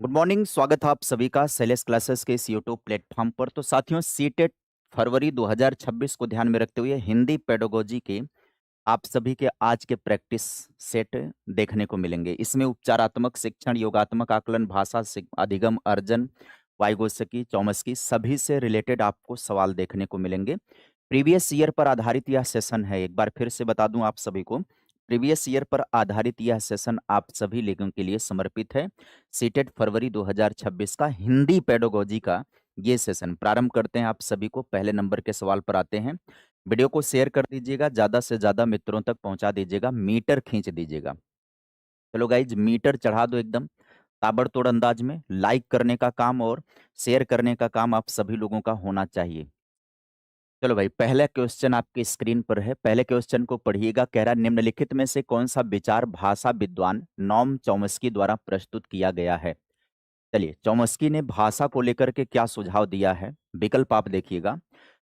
Good morning. स्वागत है आप सभी का सेलेस क्लासेस के इस यूट्यूब प्लेटफॉर्म पर। तो साथियों, सीटेट फरवरी 2026 को ध्यान में रखते हुए हिंदी पेडागोजी के आप सभी के आज के प्रैक्टिस सेट देखने को मिलेंगे। इसमें उपचारात्मक शिक्षण, योगात्मक आकलन, भाषा अधिगम, अर्जन, वाइगोत्स्की, चौमस्की सभी से रिलेटेड आपको सवाल देखने को मिलेंगे। प्रीवियस ईयर पर आधारित यह सेशन है। एक बार फिर से बता दूं आप सभी को, प्रीवियस ईयर पर आधारित यह सेशन आप सभी लोगों के लिए समर्पित है। सीटेट फरवरी 2026 का हिंदी पेडागोजी का ये सेशन प्रारंभ करते हैं। आप सभी को पहले नंबर के सवाल पर आते हैं। वीडियो को शेयर कर दीजिएगा, ज़्यादा से ज़्यादा मित्रों तक पहुंचा दीजिएगा, मीटर खींच दीजिएगा। चलो गाइज, मीटर चढ़ा दो एकदम ताबड़तोड़ अंदाज में। लाइक करने का काम और शेयर करने का काम आप सभी लोगों का होना चाहिए। चलो भाई, पहला क्वेश्चन आपके स्क्रीन पर है। पहले क्वेश्चन को पढ़िएगा। कह रहा है, निम्नलिखित में से कौन सा विचार भाषा विद्वान नॉम चॉम्स्की द्वारा प्रस्तुत किया गया है। चलिए, चॉम्स्की ने भाषा को लेकर के क्या सुझाव दिया है। विकल्प आप देखिएगा।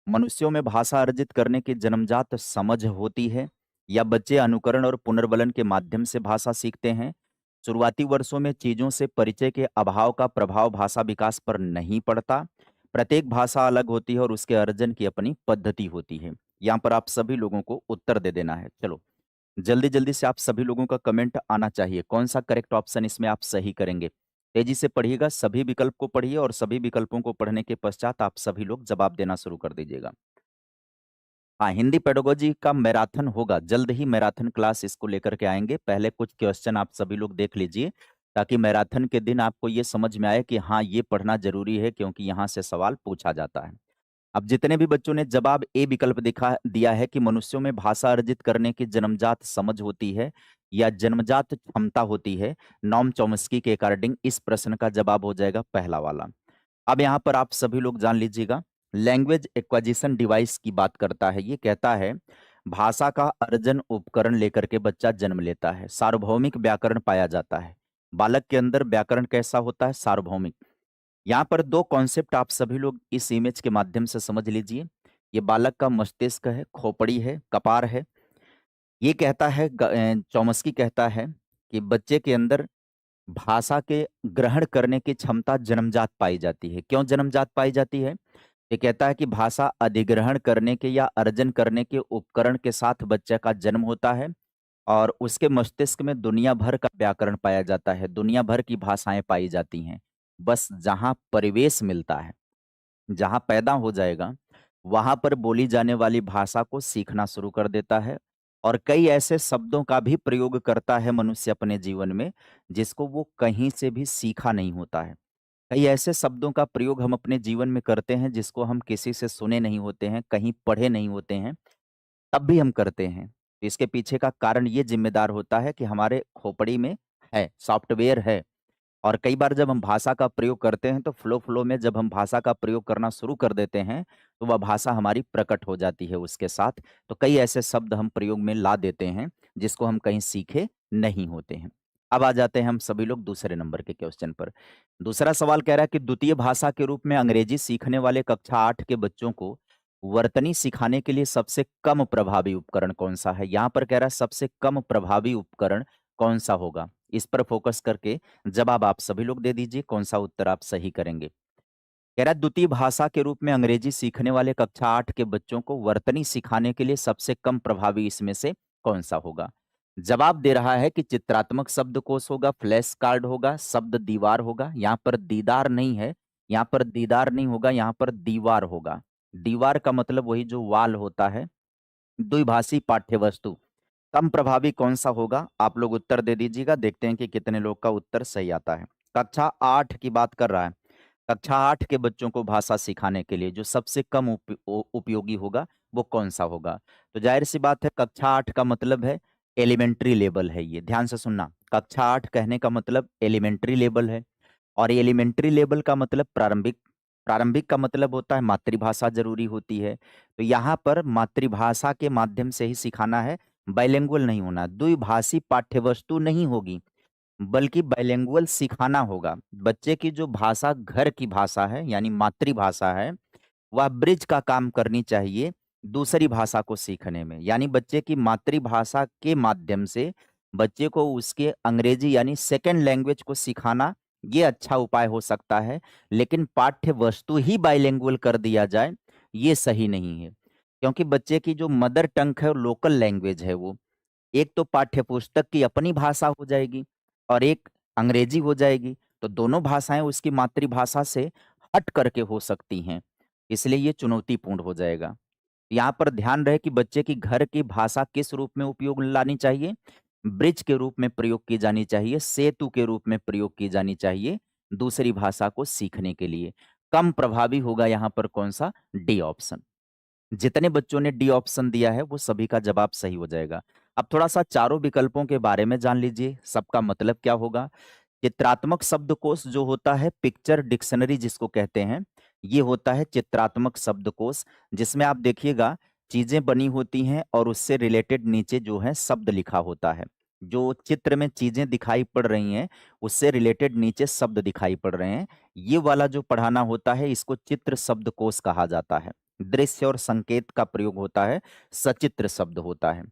मनुष्यों में भाषा अर्जित करने की जन्मजात समझ होती है, या बच्चे अनुकरण और पुनर्बलन के माध्यम से भाषा सीखते हैं। शुरुआती वर्षों में चीजों से परिचय के अभाव का प्रभाव भाषा विकास पर नहीं पड़ता। प्रत्येक भाषा अलग होती है और उसके अर्जन की अपनी पद्धति होती है। यहाँ पर आप सभी लोगों को उत्तर दे देना है। चलो, जल्दी जल्दी से आप सभी लोगों का कमेंट आना चाहिए। कौन सा करेक्ट ऑप्शन इसमें आप सही करेंगे। तेजी से पढ़िएगा, सभी विकल्प को पढ़िए और सभी विकल्पों को पढ़ने के पश्चात आप सभी लोग जवाब देना शुरू कर दीजिएगा। हाँ, हिंदी पेडागोजी का मैराथन होगा, जल्द ही मैराथन क्लास इसको लेकर के आएंगे। पहले कुछ क्वेश्चन आप सभी लोग देख लीजिए, ताकि मैराथन के दिन आपको ये समझ में आए कि हाँ, ये पढ़ना जरूरी है, क्योंकि यहाँ से सवाल पूछा जाता है। अब जितने भी बच्चों ने जवाब ए विकल्प दिखा दिया है कि मनुष्यों में भाषा अर्जित करने की जन्मजात समझ होती है या जन्मजात क्षमता होती है, नॉम चॉम्स्की के अकॉर्डिंग इस प्रश्न का जवाब हो जाएगा पहला वाला। अब यहाँ पर आप सभी लोग जान लीजिएगा, लैंग्वेज एक्वाजिशन डिवाइस की बात करता है। ये कहता है, भाषा का अर्जन उपकरण लेकर के बच्चा जन्म लेता है। सार्वभौमिक व्याकरण पाया जाता है। बालक के अंदर व्याकरण कैसा होता है? सार्वभौमिक। यहाँ पर दो कॉन्सेप्ट आप सभी लोग इस इमेज के माध्यम से समझ लीजिए। ये बालक का मस्तिष्क है, खोपड़ी है, कपार है। ये कहता है, चॉम्स्की कहता है कि बच्चे के अंदर भाषा के ग्रहण करने की क्षमता जन्मजात पाई जाती है। क्यों जन्मजात पाई जाती है? ये कहता है कि भाषा अधिग्रहण करने के या अर्जन करने के उपकरण के साथ बच्चे का जन्म होता है और उसके मस्तिष्क में दुनिया भर का व्याकरण पाया जाता है, दुनिया भर की भाषाएं पाई जाती हैं। बस जहाँ परिवेश मिलता है, जहाँ पैदा हो जाएगा, वहाँ पर बोली जाने वाली भाषा को सीखना शुरू कर देता है और कई ऐसे शब्दों का भी प्रयोग करता है मनुष्य अपने जीवन में, जिसको वो कहीं से भी सीखा नहीं होता है। कई ऐसे शब्दों का प्रयोग हम अपने जीवन में करते हैं जिसको हम किसी से सुने नहीं होते हैं, कहीं पढ़े नहीं होते हैं, तब भी हम करते हैं। तो इसके पीछे का कारण ये जिम्मेदार होता है कि हमारे खोपड़ी में है, सॉफ्टवेयर है। और कई बार जब हम भाषा का प्रयोग करते हैं तो फ्लो में जब हम भाषा का प्रयोग करना शुरू कर देते हैं, तो वह भाषा हमारी प्रकट हो जाती है उसके साथ। तो कई ऐसे शब्द हम प्रयोग में ला देते हैं जिसको हम कहीं सीखे नहीं होते हैं। अब आ जाते हैं हम सभी लोग दूसरे नंबर के क्वेश्चन पर। दूसरा सवाल कह रहा है कि द्वितीय भाषा के रूप में अंग्रेजी सीखने वाले कक्षा 8 के बच्चों को वर्तनी सिखाने के लिए सबसे कम प्रभावी उपकरण कौन सा है। यहाँ पर कह रहा है सबसे कम प्रभावी उपकरण कौन सा होगा। इस पर फोकस करके जवाब आप सभी लोग दे दीजिए, कौन सा उत्तर आप सही करेंगे। कह रहा है, द्वितीय भाषा के रूप में अंग्रेजी सीखने वाले कक्षा 8 के बच्चों को वर्तनी सिखाने के लिए सबसे कम प्रभावी इसमें से कौन सा होगा। जवाब दे रहा है कि चित्रात्मक शब्दकोश होगा, फ्लैश कार्ड होगा, शब्द दीवार होगा। यहाँ पर दीदार नहीं है, यहाँ पर दीदार नहीं होगा, यहाँ पर दीवार होगा। दीवार का मतलब वही जो वाल होता है। द्विभाषी पाठ्य वस्तु कम प्रभावी कौन सा होगा? आप लोग उत्तर दे दीजिएगा, देखते हैं कि कितने लोग का उत्तर सही आता है। कक्षा 8 की बात कर रहा है। कक्षा 8 के बच्चों को भाषा सिखाने के लिए जो सबसे कम उपयोगी होगा वो कौन सा होगा? तो जाहिर सी बात है, कक्षा 8 का मतलब है एलिमेंट्री लेवल है। ये ध्यान से सुनना, कक्षा 8 कहने का मतलब एलिमेंट्री लेवल है और एलिमेंट्री लेवल का मतलब प्रारंभिक। प्रारंभिक का मतलब होता है मातृभाषा जरूरी होती है। तो यहाँ पर मातृभाषा के माध्यम से ही सिखाना है, बाइलिंगुअल नहीं होना। द्विभाषी पाठ्यवस्तु नहीं होगी, बल्कि बाइलिंगुअल सिखाना होगा। बच्चे की जो भाषा घर की भाषा है, यानी मातृभाषा है, वह ब्रिज का काम करनी चाहिए दूसरी भाषा को सीखने में। यानी बच्चे की मातृभाषा के माध्यम से बच्चे को उसके अंग्रेजी यानी सेकंड लैंग्वेज को सिखाना ये अच्छा उपाय हो सकता है, लेकिन पाठ्य वस्तु ही बाइलिंगुअल कर दिया जाए, ये सही नहीं है। क्योंकि बच्चे की जो मदर टंग है और लोकल लैंग्वेज है वो, एक तो पाठ्य पुस्तक की अपनी भाषा हो जाएगी और एक अंग्रेजी हो जाएगी, तो दोनों भाषाएं उसकी मातृभाषा से हट करके हो सकती हैं, इसलिए ये चुनौतीपूर्ण हो जाएगा। यहाँ पर ध्यान रहे कि बच्चे की घर की भाषा किस रूप में उपयोग में लानी चाहिए, ब्रिज के रूप में प्रयोग की जानी चाहिए, सेतु के रूप में प्रयोग की जानी चाहिए दूसरी भाषा को सीखने के लिए। कम प्रभावी होगा यहाँ पर कौन सा? D option. जितने बच्चों ने डी ऑप्शन दिया है वो सभी का जवाब सही हो जाएगा। अब थोड़ा सा चारों विकल्पों के बारे में जान लीजिए, सबका मतलब क्या होगा। चित्रात्मक शब्दकोश जो होता है, पिक्चर डिक्शनरी जिसको कहते हैं, ये होता है चित्रात्मक शब्दकोश, जिसमें आप देखिएगा चीजें बनी होती हैं और उससे रिलेटेड नीचे जो है शब्द लिखा होता है। जो चित्र में चीजें दिखाई पड़ रही हैं उससे रिलेटेड नीचे शब्द दिखाई पड़ रहे हैं, ये वाला जो पढ़ाना होता है इसको चित्र शब्दकोश कहा जाता है। दृश्य और संकेत का प्रयोग होता है, सचित्र शब्द होता है।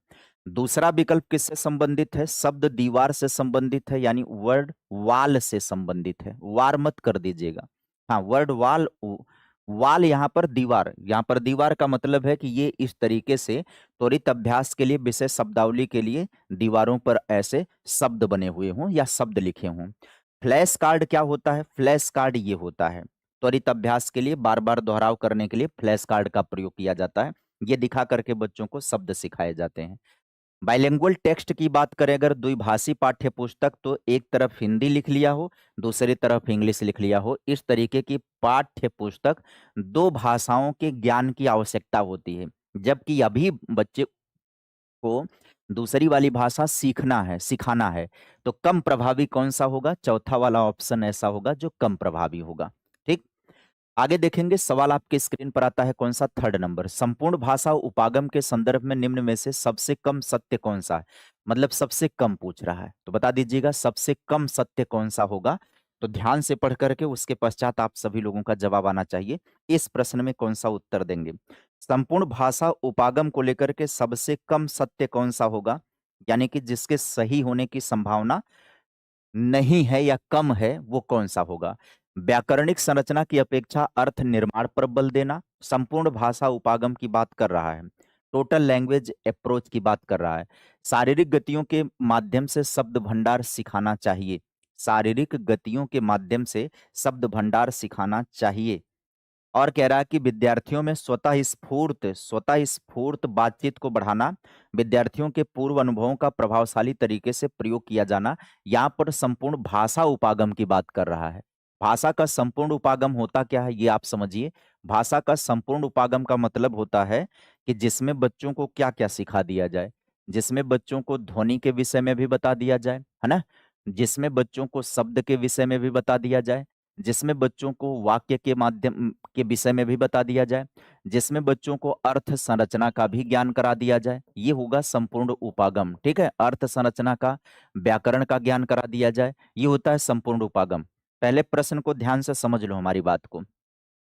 दूसरा विकल्प किससे संबंधित है? शब्द दीवार से संबंधित है, यानी वर्ड वाल से संबंधित है। वार मत कर दीजिएगा, हाँ वर्ड वाल, वाल यहाँ पर दीवार, यहाँ पर दीवार का मतलब है कि ये इस तरीके से त्वरित अभ्यास के लिए, विशेष शब्दावली के लिए दीवारों पर ऐसे शब्द बने हुए हों या शब्द लिखे हों। फ्लैश कार्ड क्या होता है? फ्लैश कार्ड ये होता है त्वरित अभ्यास के लिए, बार बार दोहराव करने के लिए फ्लैश कार्ड का प्रयोग किया जाता है। ये दिखा करके बच्चों को शब्द सिखाए जाते हैं। बाइलिंगुअल टेक्स्ट की बात करें अगर, द्विभाषी पाठ्य पुस्तक, तो एक तरफ हिंदी लिख लिया हो, दूसरी तरफ इंग्लिश लिख लिया हो, इस तरीके की पाठ्य पुस्तक दो भाषाओं के ज्ञान की आवश्यकता होती है। जबकि अभी बच्चे को दूसरी वाली भाषा सीखना है, सिखाना है, तो कम प्रभावी कौन सा होगा? चौथा वाला ऑप्शन ऐसा होगा जो कम प्रभावी होगा। ठीक, आगे देखेंगे, सवाल आपके स्क्रीन पर आता है कौन सा? थर्ड नंबर, संपूर्ण भाषा उपागम के संदर्भ में निम्न में से सबसे कम सत्य कौन सा है? मतलब सबसे कम पूछ रहा है, तो बता दीजिएगा सबसे कम सत्य कौन सा होगा। तो ध्यान से पढ़ करके उसके पश्चात आप सभी लोगों का जवाब आना चाहिए। इस प्रश्न में कौन सा उत्तर देंगे? संपूर्ण भाषा उपागम को लेकर के सबसे कम सत्य कौन सा होगा, यानी कि जिसके सही होने की संभावना नहीं है या कम है, वो कौन सा होगा? व्याकरणिक संरचना की अपेक्षा अर्थ निर्माण पर बल देना, संपूर्ण भाषा उपागम की बात कर रहा है, टोटल लैंग्वेज अप्रोच की बात कर रहा है, शारीरिक गतियों के माध्यम से शब्द भंडार सिखाना चाहिए, शारीरिक गतियों के माध्यम से शब्द भंडार सिखाना चाहिए, और कह रहा है कि विद्यार्थियों में स्वतः स्फूर्त बातचीत को बढ़ाना, विद्यार्थियों के पूर्व अनुभवों का प्रभावशाली तरीके से प्रयोग किया जाना। यहाँ पर संपूर्ण भाषा उपागम की बात कर रहा है। भाषा का संपूर्ण उपागम होता क्या है ये आप समझिए। भाषा का संपूर्ण उपागम का मतलब होता है कि जिसमें बच्चों को क्या क्या सिखा दिया जाए, जिसमें बच्चों को ध्वनि के विषय में भी बता दिया जाए, है ना, जिसमें बच्चों को शब्द के विषय में भी बता दिया जाए, जिसमें बच्चों को वाक्य के माध्यम के विषय में भी बता दिया जाए, जिसमें बच्चों को अर्थ संरचना का भी ज्ञान करा दिया जाए, ये होगा संपूर्ण उपागम। ठीक है, अर्थ संरचना का, व्याकरण का ज्ञान करा दिया जाए, ये होता है संपूर्ण उपागम। पहले प्रश्न को ध्यान से समझ लो हमारी बात को।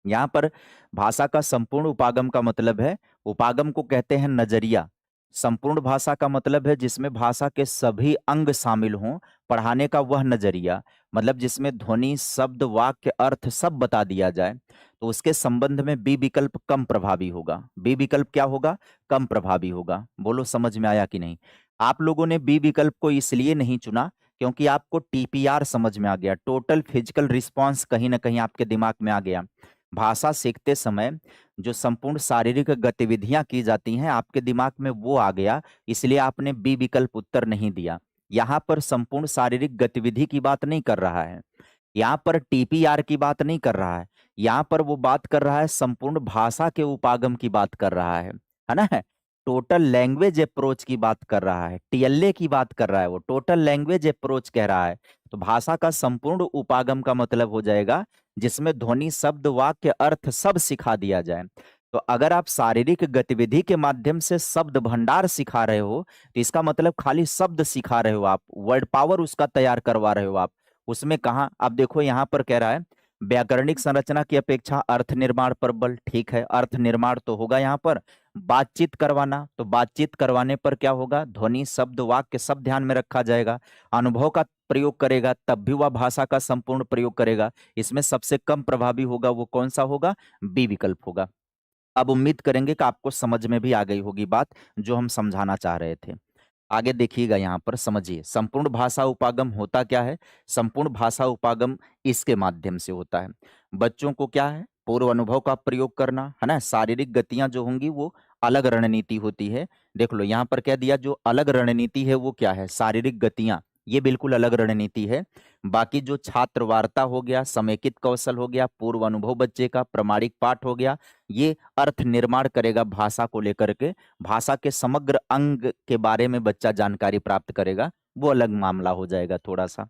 यहाँ पर भाषा का संपूर्ण उपागम का मतलब है, उपागम को कहते हैं नजरिया। संपूर्ण भाषा का मतलब है जिसमें भाषा के सभी अंग शामिल हों, पढ़ाने का वह नजरिया, मतलब जिसमें ध्वनि, शब्द, वाक्य, अर्थ सब बता दिया जाए, तो उसके संबंध में बी विकल्प कम प्रभावी होगा। बी विकल्प क्या होगा? कम प्रभावी होगा। बोलो समझ में आया कि नहीं? आप लोगों ने बी विकल्प को इसलिए नहीं चुना क्योंकि आपको टीपीआर समझ में आ गया, टोटल फिजिकल रिस्पॉन्स कहीं ना कहीं आपके दिमाग में आ गया। भाषा सीखते समय जो संपूर्ण शारीरिक गतिविधियां की जाती हैं आपके दिमाग में वो आ गया, इसलिए आपने बी विकल्प उत्तर नहीं दिया। यहाँ पर संपूर्ण शारीरिक गतिविधि की बात नहीं कर रहा है, यहाँ पर टीपीआर की बात नहीं कर रहा है, यहाँ पर वो बात कर रहा है संपूर्ण भाषा के उपागम की बात कर रहा है ना, टोटल लैंग्वेज अप्रोच की बात कर रहा है, टीएलए की बात कर रहा है, वो टोटल लैंग्वेज अप्रोच कह रहा है। तो भाषा का संपूर्ण उपागम का मतलब हो जाएगा जिसमें ध्वनि, शब्द, वाक्य, अर्थ सब सिखा दिया जाए। तो अगर आप शारीरिक गतिविधि के माध्यम से शब्द भंडार सिखा रहे हो तो इसका मतलब खाली शब्द सिखा रहे हो आप, वर्ड पावर उसका तैयार करवा रहे हो आप। उसमें कहा आप देखो यहाँ पर कह रहा है व्याकरणिक संरचना की अपेक्षा अर्थ निर्माण पर बल। ठीक है, अर्थ निर्माण तो होगा यहाँ पर, बातचीत करवाना, तो बातचीत करवाने पर क्या होगा, ध्वनि शब्द वाक्य सब ध्यान में रखा जाएगा। अनुभव का प्रयोग करेगा तब भी वह भाषा का संपूर्ण प्रयोग करेगा। इसमें सबसे कम प्रभावी होगा वो कौन सा होगा, बी विकल्प होगा। अब उम्मीद करेंगे कि आपको समझ में भी आ गई होगी बात जो हम समझाना चाह रहे थे। आगे देखिएगा, यहाँ पर समझिए संपूर्ण भाषा उपागम होता क्या है। संपूर्ण भाषा उपागम इसके माध्यम से होता है। बच्चों को क्या है, पूर्व अनुभव का प्रयोग करना है ना। शारीरिक गतियां जो होंगी वो अलग रणनीति होती है। देख लो यहाँ पर क्या दिया, जो अलग रणनीति है वो क्या है, शारीरिक गतियां, ये बिल्कुल अलग रणनीति है। बाकी जो छात्र वार्ता हो गया, समेकित कौशल हो गया, पूर्व अनुभव बच्चे का, प्रमाणिक पाठ हो गया, ये अर्थ निर्माण करेगा भाषा को लेकर के। भाषा के समग्र अंग के बारे में बच्चा जानकारी प्राप्त करेगा, वो अलग मामला हो जाएगा थोड़ा सा।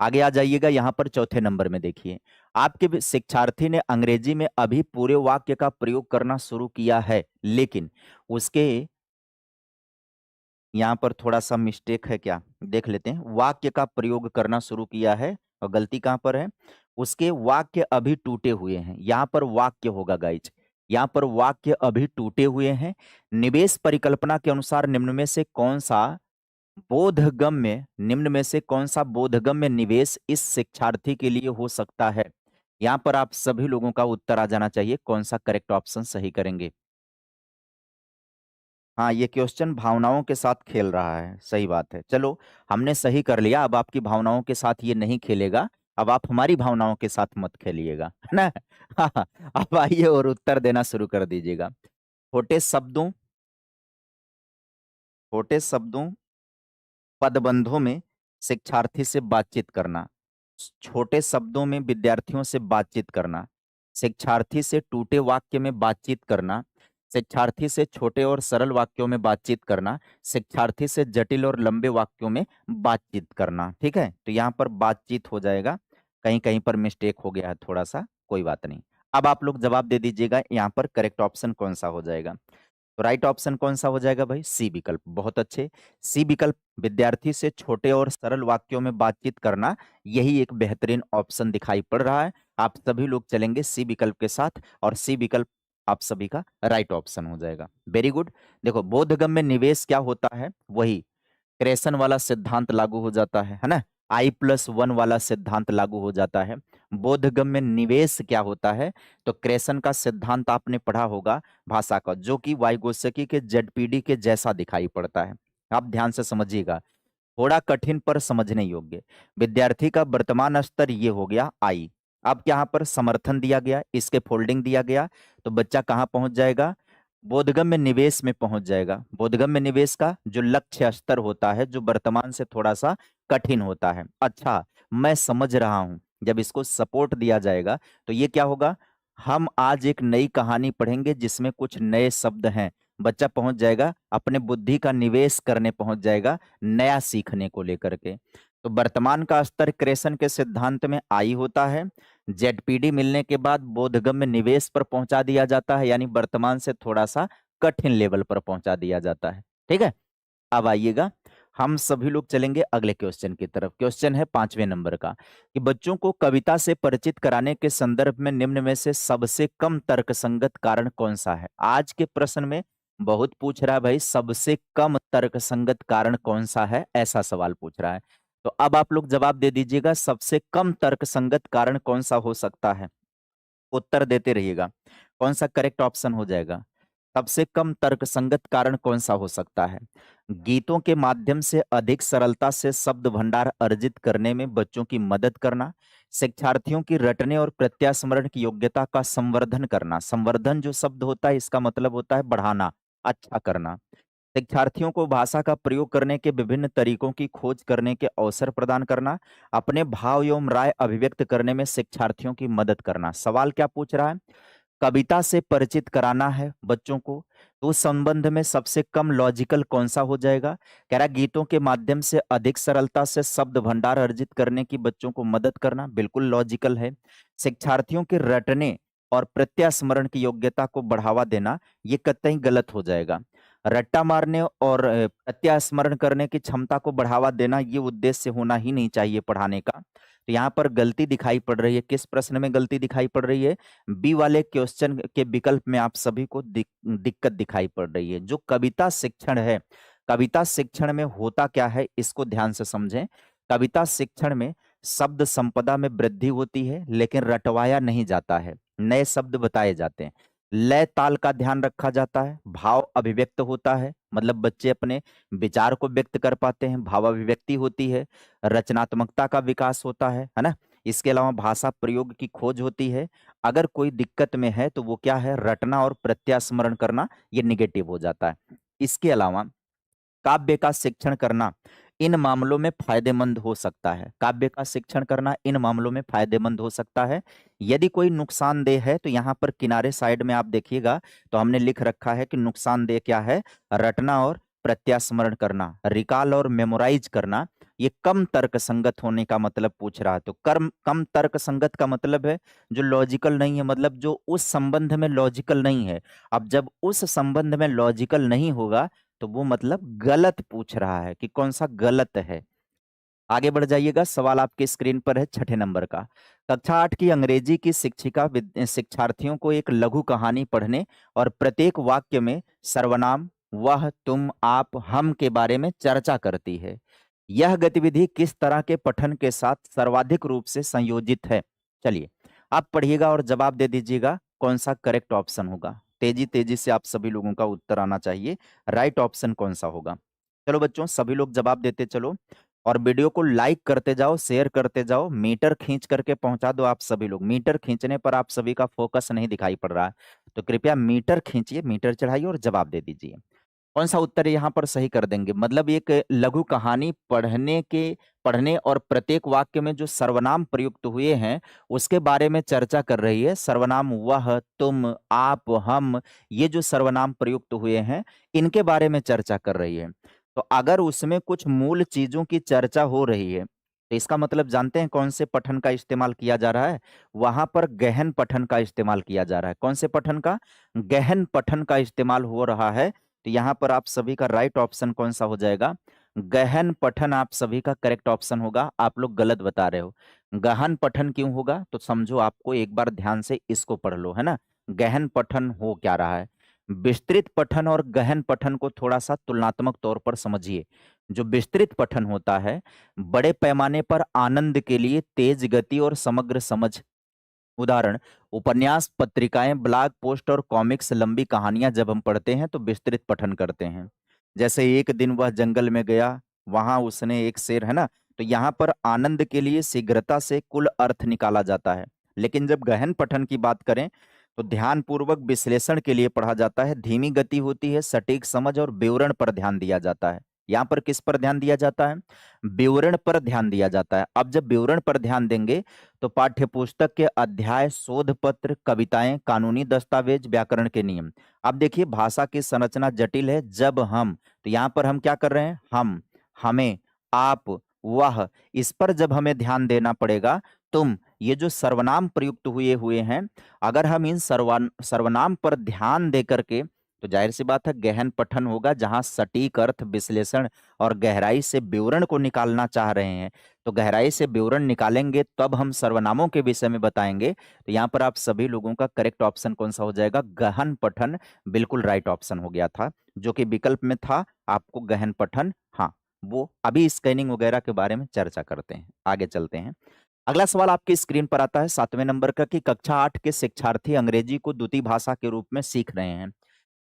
आगे आ जाइएगा, यहाँ पर चौथे नंबर में देखिए, आपके शिक्षार्थी ने अंग्रेजी में अभी पूरे वाक्य का प्रयोग करना शुरू किया है, लेकिन उसके यहाँ पर थोड़ा सा मिस्टेक है, क्या देख लेते हैं। वाक्य का प्रयोग करना शुरू किया है और गलती कहाँ पर है, उसके वाक्य अभी टूटे हुए हैं। यहाँ पर वाक्य होगा गाइज, यहाँ पर वाक्य अभी टूटे हुए हैं। निवेश परिकल्पना के अनुसार निम्न में से कौन सा बोधगम्य, निम्न में से कौन सा बोधगम्य निवेश इस शिक्षार्थी के लिए हो सकता है। यहाँ पर आप सभी लोगों का उत्तर आ जाना चाहिए, कौन सा करेक्ट ऑप्शन सही करेंगे। हाँ, ये क्वेश्चन भावनाओं के साथ खेल रहा है, सही बात है। चलो हमने सही कर लिया, अब आपकी भावनाओं के साथ ये नहीं खेलेगा। अब आप हमारी भावनाओं के साथ मत खेलिएगा, है ना। हाँ, अब आइए और उत्तर देना शुरू कर दीजिएगा। छोटे शब्दों, छोटे शब्दों पदबंधों में शिक्षार्थी से बातचीत करना, छोटे शब्दों में विद्यार्थियों से बातचीत करना, शिक्षार्थी से टूटे वाक्य में बातचीत करना, शिक्षार्थी से छोटे और सरल वाक्यों में बातचीत करना, शिक्षार्थी से जटिल और लंबे वाक्यों में बातचीत करना। ठीक है, तो यहाँ पर बातचीत हो जाएगा, कहीं कहीं पर मिस्टेक हो गया है थोड़ा सा, कोई बात नहीं। अब आप लोग जवाब दे दीजिएगा, यहाँ पर करेक्ट ऑप्शन कौन सा हो जाएगा। तो राइट ऑप्शन कौन सा हो जाएगा भाई, सी विकल्प। बहुत अच्छे, सी विकल्प, विद्यार्थी से छोटे और सरल वाक्यों में बातचीत करना, यही एक बेहतरीन ऑप्शन दिखाई पड़ रहा है। आप सभी लोग चलेंगे सी विकल्प के साथ और सी विकल्प आप सभी का राइट ऑप्शन हो जाएगा। Very good. देखो बोधगम्य निवेश क्या होता है, वही क्रेसन वाला सिद्धांत लागू हो जाता है ना। I+1 वाला सिद्धांत लागू हो जाता है। बोधगम्य निवेश क्या होता है, तो क्रेसन का सिद्धांत आपने पढ़ा होगा भाषा का, जो कि वाइगोत्स्की के जेडपीडी के जैसा दिखाई पड़ता है। आप ध्यान से समझिएगा, थोड़ा कठिन पर समझने योग्य। विद्यार्थी का वर्तमान स्तर ये हो गया I। अब यहाँ पर समर्थन दिया गया, इसके फोल्डिंग दिया गया, तो बच्चा कहाँ पहुंच जाएगा, बोधगम्य निवेश में पहुंच जाएगा। बोधगम्य निवेश का जो लक्ष्य स्तर होता है, जो वर्तमान से थोड़ा सा कठिन होता है। अच्छा, मैं समझ रहा हूं, जब इसको सपोर्ट दिया जाएगा तो ये क्या होगा, हम आज एक नई कहानी पढ़ेंगे जिसमें कुछ नए शब्द हैं। बच्चा पहुंच जाएगा, अपने बुद्धि का निवेश करने पहुंच जाएगा, नया सीखने को लेकर के। तो वर्तमान का स्तर क्रेसन के सिद्धांत में आई होता है, जेडपीडी मिलने के बाद बोधगम्य निवेश पर पहुंचा दिया जाता है, यानी वर्तमान से थोड़ा सा कठिन लेवल पर पहुंचा दिया जाता है। ठीक है, अब आइएगा, हम सभी लोग चलेंगे अगले क्वेश्चन की तरफ। क्वेश्चन है 5वें नंबर का, कि बच्चों को कविता से परिचित कराने के संदर्भ में निम्न में से सबसे कम तर्कसंगत कारण कौन सा है। आज के प्रश्न में बहुत पूछ रहा है भाई, सबसे कम तर्कसंगत कारण कौन सा है, ऐसा सवाल पूछ रहा है। तो अब आप लोग जवाब दे दीजिएगा, सबसे कम तर्कसंगत कारण कौन सा हो सकता है। उत्तर देते रहिएगा, कौन सा करेक्ट ऑप्शन हो जाएगा। सबसे कम तर्कसंगत कारण कौन सा हो सकता है। गीतों के माध्यम से अधिक सरलता से शब्द भंडार अर्जित करने में बच्चों की मदद करना, शिक्षार्थियों की रटने और प्रत्यास्मरण की योग्यता का संवर्धन करना। संवर्धन जो शब्द होता है, इसका मतलब होता है बढ़ाना, अच्छा करना। शिक्षार्थियों को भाषा का प्रयोग करने के विभिन्न तरीकों की खोज करने के अवसर प्रदान करना, अपने भाव एवं राय अभिव्यक्त करने में शिक्षार्थियों की मदद करना। सवाल क्या पूछ रहा है, कविता से परिचित कराना है बच्चों को, तो उस संबंध में सबसे कम लॉजिकल कौन सा हो जाएगा। कह रहा गीतों के माध्यम से अधिक सरलता से शब्द भंडार अर्जित करने की बच्चों को मदद करना, बिल्कुल लॉजिकल है। शिक्षार्थियों के रटने और प्रत्यास्मरण की योग्यता को बढ़ावा देना ये कतई गलत हो जाएगा। रट्टा मारने और प्रत्यास्मरण करने की क्षमता को बढ़ावा देना ये उद्देश्य होना ही नहीं चाहिए पढ़ाने का। तो यहाँ पर गलती दिखाई पड़ रही है। किस प्रश्न में गलती दिखाई पड़ रही है? बी वाले क्वेश्चन के विकल्प में आप सभी को दिक्कत दिखाई पड़ रही है। जो कविता शिक्षण है, कविता शिक्षण में होता क्या है इसको ध्यान से समझें। कविता शिक्षण में शब्द संपदा में वृद्धि होती है, लेकिन रटवाया नहीं जाता है, नए शब्द बताए जाते हैं। लय ताल का ध्यान रखा जाता है, भाव अभिव्यक्त होता है, मतलब बच्चे अपने विचार को व्यक्त कर पाते हैं, भाव अभिव्यक्ति होती है, रचनात्मकता का विकास होता है ना। इसके अलावा भाषा प्रयोग की खोज होती है। अगर कोई दिक्कत में है तो वो क्या है? रटना और प्रत्यास्मरण करना ये निगेटिव हो जाता है। इसके अलावा काव्य का शिक्षण करना इन मामलों में फायदेमंद हो सकता है। काव्य का शिक्षण करना इन मामलों में फायदेमंद हो सकता है। यदि कोई नुकसानदेह है तो यहाँ पर किनारे साइड में आप देखिएगा तो हमने लिख रखा है कि नुकसानदेह क्या है? रटना और प्रत्यास्मरण करना, रिकॉल और मेमोराइज करना, ये कम तर्क संगत होने का मतलब पूछ रहा है। तो कम तर्क संगत का मतलब है जो लॉजिकल नहीं है, मतलब जो उस संबंध में लॉजिकल नहीं है। अब जब उस संबंध में लॉजिकल नहीं होगा तो वो मतलब गलत पूछ रहा है कि कौन सा गलत है। आगे बढ़ जाइएगा, सवाल आपके स्क्रीन पर है 6ठे नंबर का। कक्षा 8 की अंग्रेजी की शिक्षिका शिक्षार्थियों को एक लघु कहानी पढ़ने और प्रत्येक वाक्य में सर्वनाम, वह, तुम, आप, हम के बारे में चर्चा करती है। यह गतिविधि किस तरह के पठन के साथ सर्वाधिक रूप से संयोजित है? चलिए आप पढ़िएगा और जवाब दे दीजिएगा कौन सा करेक्ट ऑप्शन होगा। तेजी तेजी से आप सभी लोगों का उत्तर आना चाहिए। राइट ऑप्शन कौन सा होगा? चलो बच्चों, सभी लोग जवाब देते चलो और वीडियो को लाइक करते जाओ, शेयर करते जाओ, मीटर खींच करके पहुंचा दो आप सभी लोग। मीटर खींचने पर आप सभी का फोकस नहीं दिखाई पड़ रहा है, तो कृपया मीटर खींचिए, मीटर चढ़ाइए और जवाब दे दीजिए। कौन सा उत्तर यहाँ पर सही कर देंगे? मतलब एक लघु कहानी पढ़ने और प्रत्येक वाक्य में जो सर्वनाम प्रयुक्त हुए हैं उसके बारे में चर्चा कर रही है। सर्वनाम वह, तुम, आप, हम, ये जो सर्वनाम प्रयुक्त हुए हैं इनके बारे में चर्चा कर रही है। तो अगर उसमें कुछ मूल चीजों की चर्चा हो रही है तो इसका मतलब जानते हैं कौन से पठन का इस्तेमाल किया जा रहा है? वहां पर गहन पठन का इस्तेमाल किया जा रहा है। कौन से पठन का? गहन पठन का इस्तेमाल हो रहा है। तो यहाँ पर आप सभी का राइट ऑप्शन कौन सा हो जाएगा? गहन पठन आप सभी का करेक्ट ऑप्शन होगा। आप लोग गलत बता रहे हो। गहन पठन क्यों होगा? तो समझो, आपको एक बार ध्यान से इसको पढ़ लो, है ना। गहन पठन हो क्या रहा है? विस्तृत पठन और गहन पठन को थोड़ा सा तुलनात्मक तौर पर समझिए। जो विस्तृत पठन होता है, बड़े पैमाने पर आनंद के लिए तेज गति और समग्र समझ, उदाहरण उपन्यास, पत्रिकाएं, ब्लॉग पोस्ट और कॉमिक्स, लंबी कहानियां जब हम पढ़ते हैं तो विस्तृत पठन करते हैं। जैसे एक दिन वह जंगल में गया, वहां उसने एक शेर, है ना। तो यहाँ पर आनंद के लिए शीघ्रता से कुल अर्थ निकाला जाता है। लेकिन जब गहन पठन की बात करें तो ध्यानपूर्वक विश्लेषण के लिए पढ़ा जाता है, धीमी गति होती है, सटीक समझ और विवरण पर ध्यान दिया जाता है। यहाँ पर किस पर ध्यान दिया जाता है? विवरण पर ध्यान दिया जाता है। अब जब विवरण पर ध्यान देंगे तो पाठ्यपुस्तक के अध्याय, शोध पत्र, कविताएं, कानूनी दस्तावेज, व्याकरण के नियम। अब देखिए, भाषा की संरचना जटिल है। जब हम, तो यहाँ पर हम क्या कर रहे हैं? हम, हमें, आप, वह, इस पर जब हमें ध्यान देना पड़ेगा। तुम, ये जो सर्वनाम प्रयुक्त हुए हुए हैं, अगर हम इन सर्वनाम पर ध्यान दे करके, तो जाहिर सी बात है गहन पठन होगा, जहां सटीक अर्थ, विश्लेषण और गहराई से विवरण को निकालना चाह रहे हैं। तो गहराई से विवरण निकालेंगे तब हम सर्वनामों के विषय में बताएंगे। तो यहाँ पर आप सभी लोगों का करेक्ट ऑप्शन कौन सा हो जाएगा? गहन पठन बिल्कुल राइट ऑप्शन हो गया था। जो कि विकल्प में था आपको गहन पठन, हाँ, वो अभी स्कैनिंग वगैरह के बारे में चर्चा करते हैं। आगे चलते हैं। अगला सवाल आपकी स्क्रीन पर आता है 7वें नंबर का कि कक्षा 8 के शिक्षार्थी अंग्रेजी को द्वितीय भाषा के रूप में सीख रहे हैं।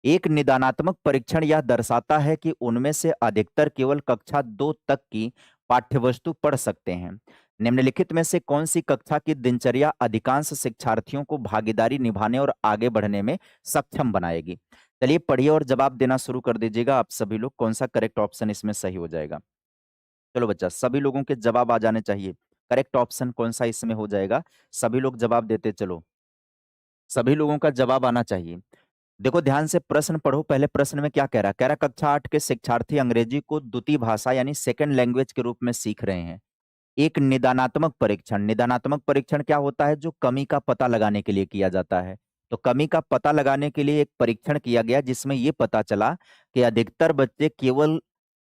एक निदानात्मक परीक्षण यह दर्शाता है कि उनमें से अधिकतर केवल कक्षा 2 तक की पाठ्यवस्तु पढ़ सकते हैं। निम्नलिखित में से कौन सी कक्षा की दिनचर्या अधिकांश शिक्षार्थियों को भागीदारी निभाने और आगे बढ़ने में सक्षम बनाएगी? चलिए पढ़िए और जवाब देना शुरू कर दीजिएगा आप सभी लोग। कौन सा करेक्ट ऑप्शन इसमें सही हो जाएगा? चलो बच्चा, सभी लोगों के जवाब आ जाने चाहिए। करेक्ट ऑप्शन कौन सा इसमें हो जाएगा? सभी लोग जवाब देते चलो, सभी लोगों का जवाब आना चाहिए। देखो ध्यान से प्रश्न पढ़ो। पहले प्रश्न में क्या कह रहा है? कह रहा है कक्षा 8 के शिक्षार्थी अंग्रेजी को द्वितीय भाषा यानी सेकंड लैंग्वेज के रूप में सीख रहे हैं। एक निदानात्मक परीक्षण। निदानात्मक परीक्षण क्या होता है? जो कमी का पता लगाने के लिए किया जाता है। तो कमी का पता लगाने के लिए एक परीक्षण किया गया जिसमें ये पता चला कि अधिकतर बच्चे केवल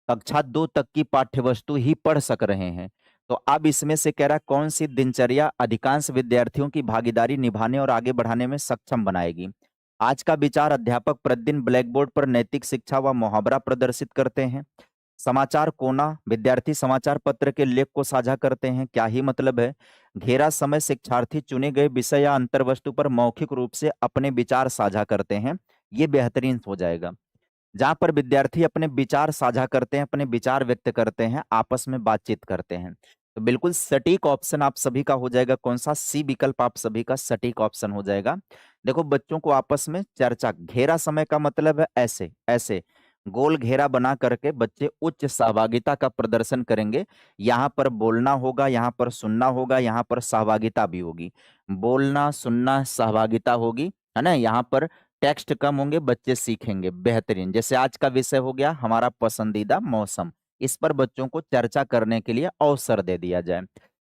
कक्षा 2 तक की पाठ्य वस्तु ही पढ़ सक रहे हैं। तो अब इसमें से कह रहा है कौन सी दिनचर्या अधिकांश विद्यार्थियों की भागीदारी निभाने और आगे बढ़ाने में सक्षम बनाएगी। आज का विचार अध्यापक प्रतिदिन ब्लैक बोर्ड पर नैतिक शिक्षा व मुहावरा प्रदर्शित करते हैं। समाचार कोना विद्यार्थी समाचार पत्र के लेख को साझा करते हैं। क्या ही मतलब है? घेरा समय शिक्षार्थी चुने गए विषय या अंतर्वस्तु पर मौखिक रूप से अपने विचार साझा करते हैं। ये बेहतरीन हो जाएगा। जहां पर विद्यार्थी अपने विचार साझा करते हैं, अपने विचार व्यक्त करते हैं, आपस में बातचीत करते हैं। तो बिल्कुल सटीक ऑप्शन आप सभी का हो जाएगा कौन सा? सी विकल्प आप सभी का सटीक ऑप्शन हो जाएगा। देखो बच्चों को आपस में चर्चा, घेरा समय का मतलब है ऐसे ऐसे गोल घेरा बना करके बच्चे उच्च सहभागिता का प्रदर्शन करेंगे। यहाँ पर बोलना होगा, यहाँ पर सुनना होगा, यहाँ पर सहभागिता भी होगी। बोलना, सुनना, सहभागिता होगी, है ना। यहाँ पर टेक्स्ट कम होंगे, बच्चे सीखेंगे। बेहतरीन। जैसे आज का विषय हो गया हमारा पसंदीदा मौसम, इस पर बच्चों को चर्चा करने के लिए अवसर दे दिया जाए।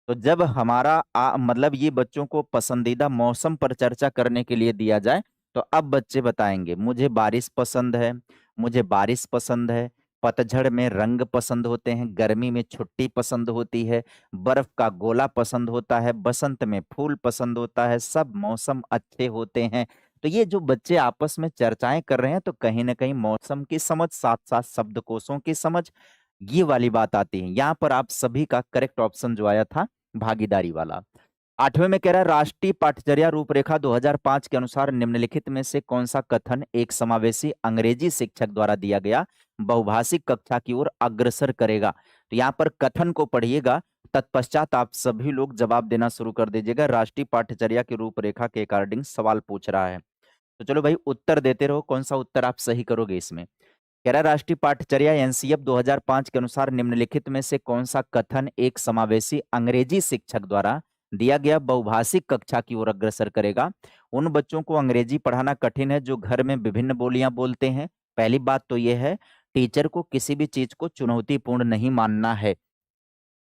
तो जब हमारा मतलब ये बच्चों को पसंदीदा मौसम पर चर्चा करने के लिए दिया जाए, तो अब बच्चे बताएंगे मुझे बारिश पसंद है, मुझे बारिश पसंद है, पतझड़ में रंग पसंद होते हैं, गर्मी में छुट्टी पसंद होती है, बर्फ का गोला पसंद होता है, बसंत में फूल पसंद होता है, सब मौसम अच्छे होते हैं। तो ये जो बच्चे आपस में चर्चाएं कर रहे हैं, तो कहीं ना कहीं मौसम की समझ, साथ साथ शब्दकोशों की समझ, ये वाली बात आती है। यहाँ पर आप सभी का करेक्ट ऑप्शन जो आया था भागीदारी वाला। 8वें में कह रहा है राष्ट्रीय पाठचर्या रूपरेखा 2005 के अनुसार निम्नलिखित में से कौन सा कथन एक समावेशी अंग्रेजी शिक्षक द्वारा दिया गया बहुभाषिक कक्षा की ओर अग्रसर करेगा। तो यहाँ पर कथन को पढ़िएगा, तत्पश्चात आप सभी लोग जवाब देना शुरू कर दीजिएगा। राष्ट्रीय पाठचर्या की रूपरेखा के अकॉर्डिंग सवाल पूछ रहा है, तो चलो भाई उत्तर देते रहो, कौन सा उत्तर आप सही करोगे इसमें। कह रहा है राष्ट्रीय पाठचर्या एनसीएफ 2005 के अनुसार निम्नलिखित में से कौन सा कथन एक समावेशी अंग्रेजी शिक्षक द्वारा दिया गया बहुभाषिक कक्षा की ओर अग्रसर करेगा। उन बच्चों को अंग्रेजी पढ़ाना कठिन है जो घर में विभिन्न बोलियां बोलते हैं। पहली बात तो यह है, टीचर को किसी भी चीज को चुनौतीपूर्ण नहीं मानना है।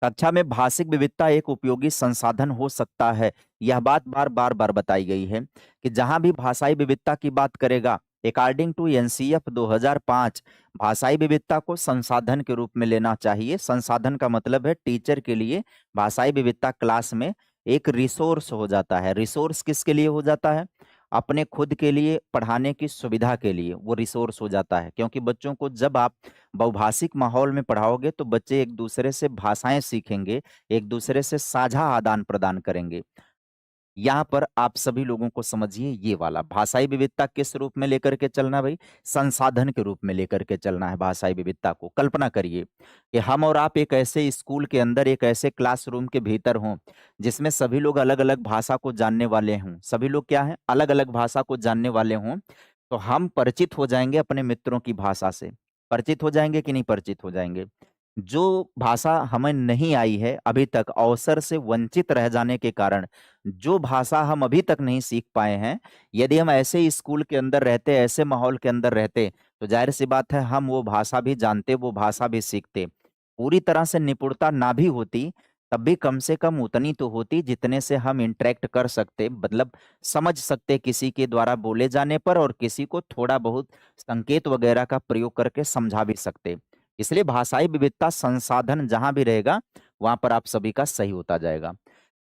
कक्षा में भाषिक विविधता एक उपयोगी संसाधन हो सकता है। यह बात बार बार बार बताई गई है कि जहां भी भाषाई विविधता की बात करेगा, अकॉर्डिंग टू एनसीएफ 2005 भाषाई विविधता को संसाधन के रूप में लेना चाहिए। संसाधन का मतलब है टीचर के लिए भाषाई विविधता क्लास में एक रिसोर्स हो जाता है। रिसोर्स किसके लिए हो जाता है? अपने खुद के लिए, पढ़ाने की सुविधा के लिए वो रिसोर्स हो जाता है। क्योंकि बच्चों को जब आप बहुभाषिक माहौल में पढ़ाओगे तो बच्चे एक दूसरे से भाषाएं सीखेंगे, एक दूसरे से साझा आदान प्रदान करेंगे। यहाँ पर आप सभी लोगों को समझिए, ये वाला भाषाई विविधता किस रूप में लेकर के चलना भाई? संसाधन के रूप में लेकर के चलना है भाषाई विविधता को। कल्पना करिए कि हम और आप एक ऐसे स्कूल के अंदर, एक ऐसे क्लासरूम के भीतर हों जिसमें सभी लोग अलग अलग भाषा को जानने वाले हों। सभी लोग क्या है? अलग अलग भाषा को जानने वाले हों। तो हम परिचित हो जाएंगे अपने मित्रों की भाषा से। परिचित हो जाएंगे कि नहीं परिचित हो जाएंगे? जो भाषा हमें नहीं आई है अभी तक, अवसर से वंचित रह जाने के कारण जो भाषा हम अभी तक नहीं सीख पाए हैं, यदि हम ऐसे स्कूल के अंदर रहते, ऐसे माहौल के अंदर रहते, तो जाहिर सी बात है हम वो भाषा भी जानते, वो भाषा भी सीखते। पूरी तरह से निपुणता ना भी होती, तब भी कम से कम उतनी तो होती जितने से हम इंटरेक्ट कर सकते, मतलब समझ सकते किसी के द्वारा बोले जाने पर, और किसी को थोड़ा बहुत संकेत वगैरह का प्रयोग करके समझा भी सकते। इसलिए भाषाई विविधता संसाधन जहां भी रहेगा वहां पर आप सभी का सही होता जाएगा।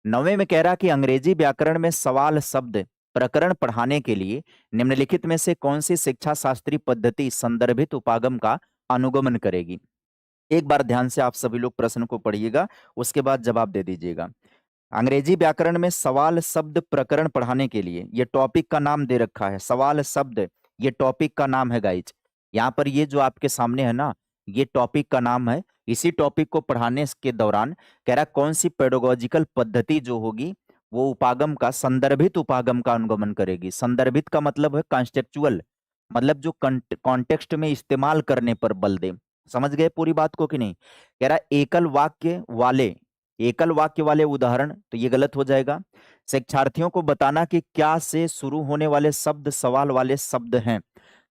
9वें में कह रहा कि अंग्रेजी व्याकरण में सवाल शब्द प्रकरण पढ़ाने के लिए निम्नलिखित में से कौन सी शिक्षा शास्त्रीय पद्धति संदर्भित उपागम का अनुगमन करेगी। एक बार ध्यान से आप सभी लोग प्रश्न को पढ़िएगा, उसके बाद जवाब दे दीजिएगा। अंग्रेजी व्याकरण में सवाल शब्द प्रकरण पढ़ाने के लिए, ये टॉपिक का नाम दे रखा है, सवाल शब्द ये टॉपिक का नाम है गाइज। यहाँ पर ये जो आपके सामने है ना, ये टॉपिक का नाम है। इसी टॉपिक को पढ़ाने के दौरान कह रहा कौन सी पेडागोजिकल पद्धति जो होगी वो उपागम का, संदर्भित उपागम का अनुगमन करेगी। संदर्भित का मतलब है कॉन्टेक्चुअल, मतलब जो कॉन्टेक्स्ट में इस्तेमाल करने पर बल दे। समझ गए पूरी बात को कि नहीं? कह रहा एकल वाक्य वाले उदाहरण, तो ये गलत हो जाएगा। शिक्षार्थियों को बताना कि क्या से शुरू होने वाले शब्द सवाल वाले शब्द हैं।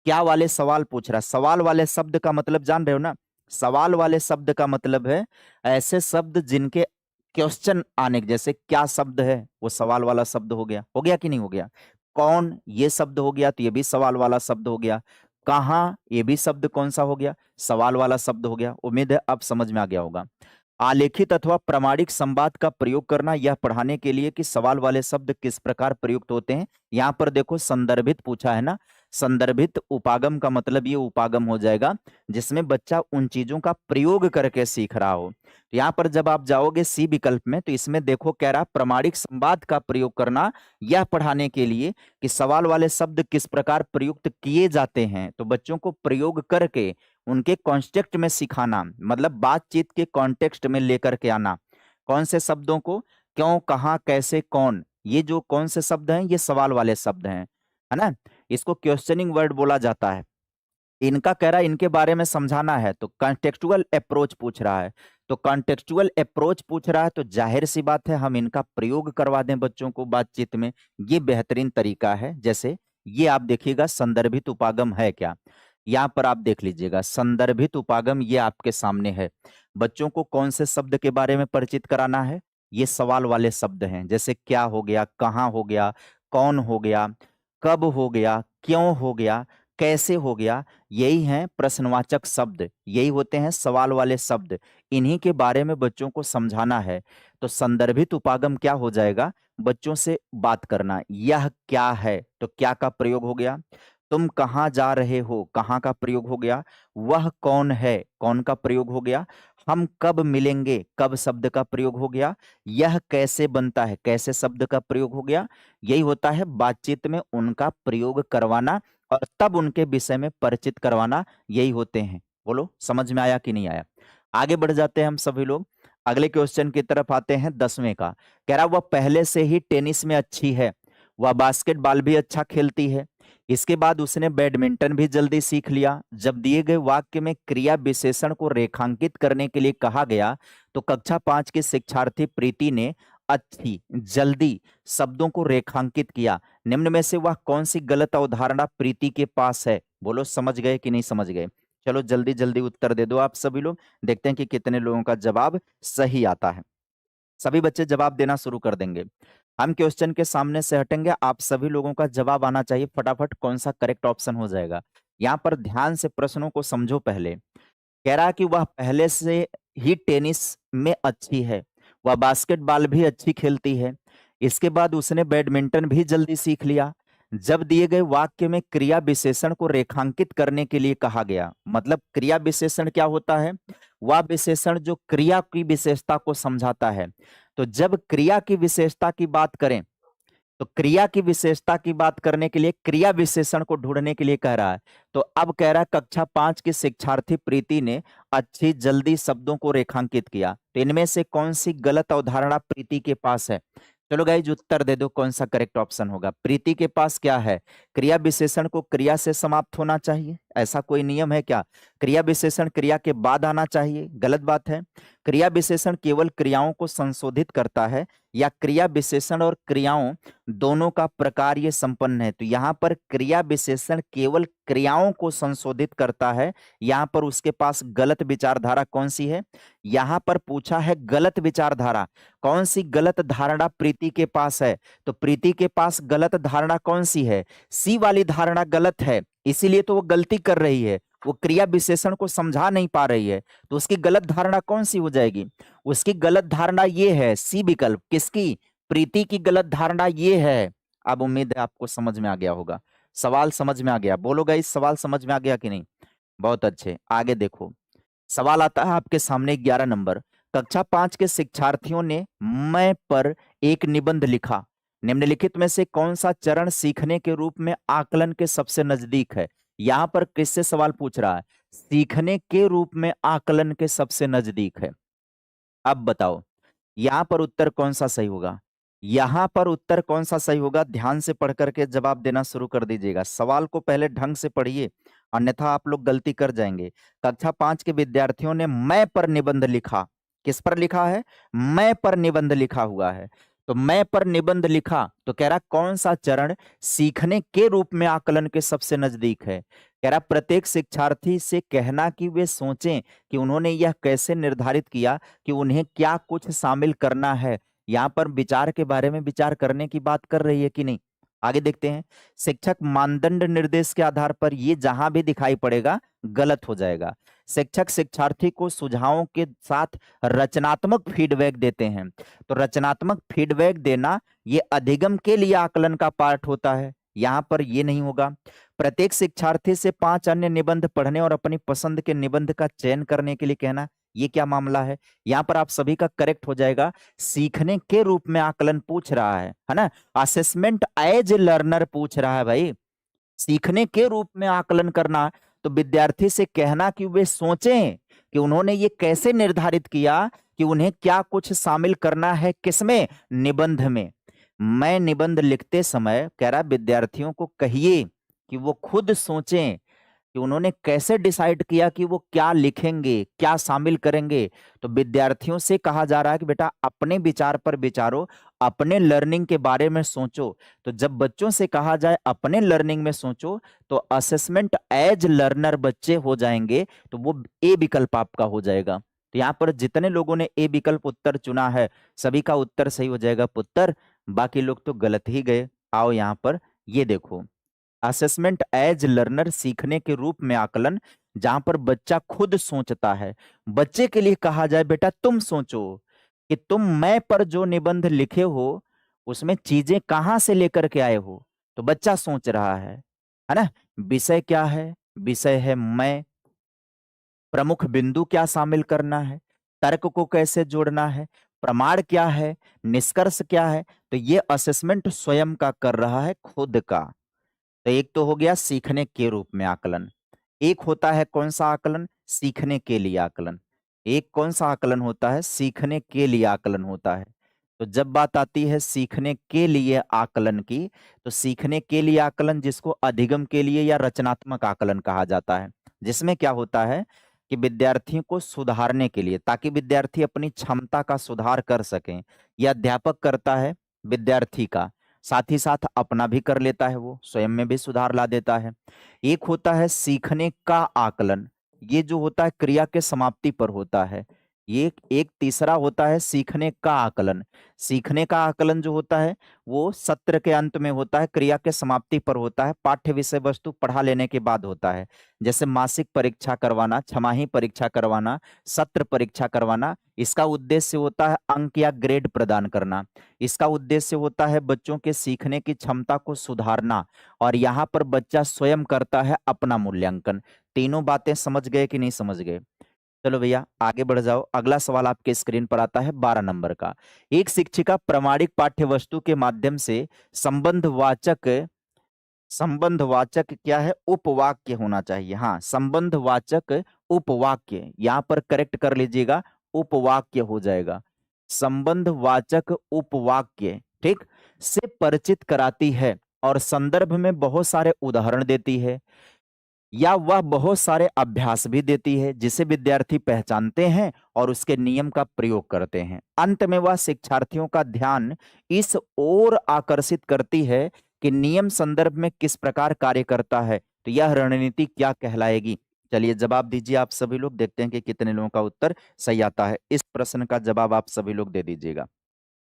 क्या वाले सवाल पूछ रहा है? सवाल वाले शब्द का मतलब जान रहे हो ना? सवाल वाले शब्द का मतलब है ऐसे शब्द जिनके क्वेश्चन आने के, जैसे क्या शब्द है, वो सवाल वाला शब्द हो गया कि नहीं हो गया। कौन, ये शब्द हो गया, तो ये भी सवाल वाला शब्द हो गया। कहाँ, ये भी शब्द कौन सा हो गया, सवाल वाला शब्द हो गया। उम्मीद है अब समझ में आ गया होगा। आलेखित अथवा प्रामाणिक संवाद का प्रयोग करना, यह पढ़ाने के लिए कि सवाल वाले शब्द किस प्रकार प्रयुक्त होते हैं। यहाँ पर देखो संदर्भित पूछा है ना, संदर्भित उपागम का मतलब ये उपागम हो जाएगा जिसमें बच्चा उन चीजों का प्रयोग करके सीख रहा हो। तो यहाँ पर जब आप जाओगे सी विकल्प में, तो इसमें देखो कह रहा प्रामाणिक संवाद का प्रयोग करना, यह पढ़ाने के लिए कि सवाल वाले शब्द किस प्रकार प्रयुक्त किए जाते हैं। तो बच्चों को प्रयोग करके उनके कॉन्टेक्स्ट में सिखाना, मतलब बातचीत के कॉन्टेक्स्ट में लेकर के आना। कौन से शब्दों को, क्यों, कहाँ, कैसे, कौन, ये जो कौन से शब्द हैं ये सवाल वाले शब्द हैं, है ना। इसको क्वेश्चनिंग वर्ड बोला जाता है। इनका कह रहा है इनके बारे में समझाना है, तो कॉन्टेक्चुअल अप्रोच पूछ रहा है। तो कॉन्टेक्चुअल अप्रोच पूछ रहा है तो जाहिर सी बात है हम इनका प्रयोग करवा दें बच्चों को बातचीत में, ये बेहतरीन तरीका है। जैसे ये आप देखिएगा संदर्भित उपागम है क्या, यहाँ पर आप देख लीजिएगा संदर्भित उपागम ये आपके सामने है। बच्चों को कौन से शब्द के बारे में परिचित कराना है, ये सवाल वाले शब्द हैं। जैसे क्या हो गया, कहाँ हो गया, कौन हो गया, कब हो गया, क्यों हो गया, कैसे हो गया, यही हैं प्रश्नवाचक शब्द, यही होते हैं सवाल वाले शब्द। इन्हीं के बारे में बच्चों को समझाना है। तो संदर्भित उपागम क्या हो जाएगा, बच्चों से बात करना। यह क्या है, तो क्या का प्रयोग हो गया। तुम कहाँ जा रहे हो, कहाँ का प्रयोग हो गया। वह कौन है, कौन का प्रयोग हो गया। हम कब मिलेंगे, कब शब्द का प्रयोग हो गया। यह कैसे बनता है, कैसे शब्द का प्रयोग हो गया। यही होता है बातचीत में उनका प्रयोग करवाना और तब उनके विषय में परिचित करवाना, यही होते हैं। बोलो समझ में आया कि नहीं आया। आगे बढ़ जाते हैं हम सभी लोग, अगले क्वेश्चन की तरफ आते हैं 10वें का। कह रहा वह पहले से ही टेनिस में अच्छी है, वह बास्केटबॉल भी अच्छा खेलती है, इसके बाद उसने बैडमिंटन भी जल्दी सीख लिया। जब दिए गए वाक्य में क्रिया विशेषण को रेखांकित करने के लिए कहा गया तो कक्षा 5 के शिक्षार्थी प्रीति ने अच्छी, जल्दी शब्दों को रेखांकित किया। निम्न में से वह कौन सी गलत अवधारणा प्रीति के पास है। बोलो समझ गए कि नहीं समझ गए। चलो जल्दी जल्दी उत्तर दे दो आप सभी लोग, देखते हैं कि कितने लोगों का जवाब सही आता है। सभी बच्चे जवाब देना शुरू कर देंगे। हम क्वेश्चन के सामने से हटेंगे, आप सभी लोगों का जवाब आना चाहिए फटाफट, कौन सा करेक्ट ऑप्शन हो जाएगा। यहाँ पर ध्यान से प्रश्नों को समझो पहले। कह रहा कि वह पहले से ही टेनिस में अच्छी है, वह बास्केटबॉल भी अच्छी खेलती है, इसके बाद उसने बैडमिंटन भी जल्दी सीख लिया। जब दिए गए वाक्य में क्रिया विशेषण को रेखांकित करने के लिए कहा गया, मतलब क्रिया विशेषण क्या होता है, वह विशेषण जो क्रिया की विशेषता को समझाता है। तो जब क्रिया की विशेषता की बात करें, तो क्रिया की विशेषता की बात करने के लिए क्रिया विशेषण को ढूंढने के लिए कह रहा है। तो अब कह रहा है कक्षा 5 की शिक्षार्थी प्रीति ने अच्छी जल्दी शब्दों को रेखांकित किया। तो इनमें से कौन सी गलत अवधारणा प्रीति के पास है। चलो गाइस उत्तर दे दो कौन सा करेक्ट ऑप्शन होगा। प्रीति के पास क्या है, क्रिया विशेषण को क्रिया से समाप्त होना चाहिए, ऐसा कोई नियम है क्या। क्रिया विशेषण क्रिया के बाद आना चाहिए, गलत बात है। क्रिया विशेषण केवल क्रियाओं को संशोधित करता है, या क्रिया विशेषण और क्रियाओं दोनों का प्रकार ये संपन्न है। तो यहाँ पर क्रिया विशेषण केवल क्रियाओं को संशोधित करता है, यहाँ पर उसके पास गलत विचारधारा कौन सी है। यहाँ पर पूछा है गलत विचारधारा, कौन सी गलत धारणा प्रीति के पास है। तो प्रीति के पास गलत धारणा कौन सी है, सी वाली धारणा गलत है, इसीलिए तो वो गलती कर रही है, वो क्रिया विशेषण को समझा नहीं पा रही है। तो उसकी गलत धारणा कौन सी हो जाएगी, उसकी गलत धारणा ये है सी विकल्प। किसकी, प्रीति की गलत धारणा ये है। अब उम्मीद है आपको समझ में आ गया होगा, सवाल समझ में आ गया। बोलो गाइस सवाल समझ में आ गया कि नहीं। बहुत अच्छे, आगे देखो सवाल आता है आपके सामने 11 नंबर। कक्षा 5 के शिक्षार्थियों ने मैं पर एक निबंध लिखा, निम्नलिखित में से कौन सा चरण सीखने के रूप में आकलन के सबसे नजदीक है। यहां पर किससे सवाल पूछ रहा है, सीखने के रूप में आकलन के सबसे नजदीक है। अब बताओ यहां पर उत्तर कौन सा सही होगा, यहां पर उत्तर कौन सा सही होगा। ध्यान से पढ़ करके जवाब देना शुरू कर दीजिएगा, सवाल को पहले ढंग से पढ़िए अन्यथा आप लोग गलती कर जाएंगे। कक्षा 5 के विद्यार्थियों ने मैं पर निबंध लिखा, किस पर लिखा है, मैं पर निबंध लिखा हुआ है। तो मैं पर निबंध लिखा, तो कह रहा कौन सा चरण सीखने के रूप में आकलन के सबसे नजदीक है। कह रहा प्रत्येक शिक्षार्थी से कहना कि वे सोचें कि उन्होंने यह कैसे निर्धारित किया कि उन्हें क्या कुछ शामिल करना है। यहाँ पर विचार के बारे में विचार करने की बात कर रही है कि नहीं, आगे देखते हैं। शिक्षक मानदंड निर्देश के आधार पर ये जहां भी दिखाई पड़ेगा गलत हो जाएगा। शिक्षक शिक्षार्थी को सुझावों के साथ रचनात्मक फीडबैक देते हैं। तो रचनात्मक फीडबैक देना ये अधिगम के लिए आकलन का पार्ट होता है, यहां पर ये नहीं होगा। प्रत्येक शिक्षार्थी से 5 अन्य निबंध पढ़ने और अपनी पसंद के निबंध का चयन करने के लिए कहना, ये क्या मामला है। यहां पर आप सभी का करेक्ट हो जाएगा, सीखने के रूप में आकलन पूछ रहा है ना। असेसमेंट एज लर्नर पूछ रहा है भाई, सीखने के रूप में आकलन करना। तो विद्यार्थी से कहना कि वे सोचें कि उन्होंने ये कैसे निर्धारित किया कि उन्हें क्या कुछ शामिल करना है, किसमें, निबंध में। मैं निबंध लिखते समय कह रहा विद्यार्थियों को कहिए कि वो खुद सोचें कि उन्होंने कैसे डिसाइड किया कि वो क्या लिखेंगे, क्या शामिल करेंगे। तो विद्यार्थियों से कहा जा रहा है कि बेटा अपने विचार पर विचारो, अपने लर्निंग के बारे में सोचो। तो जब बच्चों से कहा जाए अपने लर्निंग में सोचो, तो असेसमेंट एज लर्नर बच्चे हो जाएंगे, तो वो ए विकल्प आपका हो जाएगा। तो यहाँ पर जितने लोगों ने ए विकल्प उत्तर चुना है, सभी का उत्तर सही हो जाएगा पुत्र, बाकी लोग तो गलत ही गए। आओ यहाँ पर ये देखो, असेसमेंट एज लर्नर सीखने के रूप में आकलन, जहां पर बच्चा खुद सोचता है। बच्चे के लिए कहा जाए बेटा तुम सोचो कि तुम मैं पर जो निबंध लिखे हो उसमें चीजें कहां से लेकर के आए हो। तो बच्चा सोच रहा है ना। विषय क्या है, विषय है मैं। प्रमुख बिंदु क्या शामिल करना है, तर्क को कैसे जोड़ना है, प्रमाण क्या है, निष्कर्ष क्या है। तो ये असेसमेंट स्वयं का कर रहा है, खुद का। तो एक तो हो गया सीखने के रूप में आकलन। एक होता है कौन सा आकलन, सीखने के लिए आकलन। एक कौन सा आकलन होता है, सीखने के लिए आकलन होता है। तो जब बात आती है सीखने के लिए आकलन की, तो सीखने के लिए आकलन जिसको अधिगम के लिए या रचनात्मक आकलन कहा जाता है, जिसमें क्या होता है कि विद्यार्थियों को सुधारने के लिए, ताकि विद्यार्थी अपनी क्षमता का सुधार कर सकें, यह अध्यापक करता है विद्यार्थी का, साथ ही साथ अपना भी कर लेता है, वो स्वयं में भी सुधार ला देता है। एक होता है सीखने का आकलन, ये जो होता है क्रिया के समाप्ति पर होता है। ये एक तीसरा होता है सीखने का आकलन। सीखने का आकलन जो होता है वो सत्र के अंत में होता है, क्रिया के समाप्ति पर होता है, पाठ्य विषय वस्तु पढ़ा लेने के बाद होता है। जैसे मासिक परीक्षा करवाना, छमाही परीक्षा करवाना, सत्र परीक्षा करवाना, इसका उद्देश्य होता है अंक या ग्रेड प्रदान करना। इसका उद्देश्य होता है बच्चों के सीखने की क्षमता को सुधारना, और यहाँ पर बच्चा स्वयं करता है अपना मूल्यांकन। तीनों बातें समझ गए कि नहीं समझ गए। चलो भैया आगे बढ़ जाओ। अगला सवाल आपके स्क्रीन पर आता है 12 नंबर का। एक शिक्षिका प्रामाणिक पाठ्य वस्तु के माध्यम से संबंधवाचक, संबंधवाचक क्या है, उपवाक्य होना चाहिए। हाँ, संबंधवाचक उपवाक्य, यहां पर करेक्ट कर लीजिएगा, उपवाक्य हो जाएगा। संबंधवाचक उपवाक्य, ठीक, से परिचित कराती है और संदर्भ में बहुत सारे उदाहरण देती है, या वह बहुत सारे अभ्यास भी देती है जिसे विद्यार्थी पहचानते हैं और उसके नियम का प्रयोग करते हैं। अंत में वह शिक्षार्थियों का ध्यान इस ओर आकर्षित करती है कि नियम संदर्भ में किस प्रकार कार्य करता है। तो यह रणनीति क्या कहलाएगी। चलिए जवाब दीजिए आप सभी लोग, देखते हैं कि कितने लोगों का उत्तर सही आता है। इस प्रश्न का जवाब आप सभी लोग दे दीजिएगा,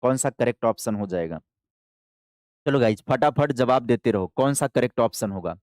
कौन सा करेक्ट ऑप्शन हो जाएगा। चलो गाइज फटाफट जवाब देते रहो, कौन सा करेक्ट ऑप्शन होगा।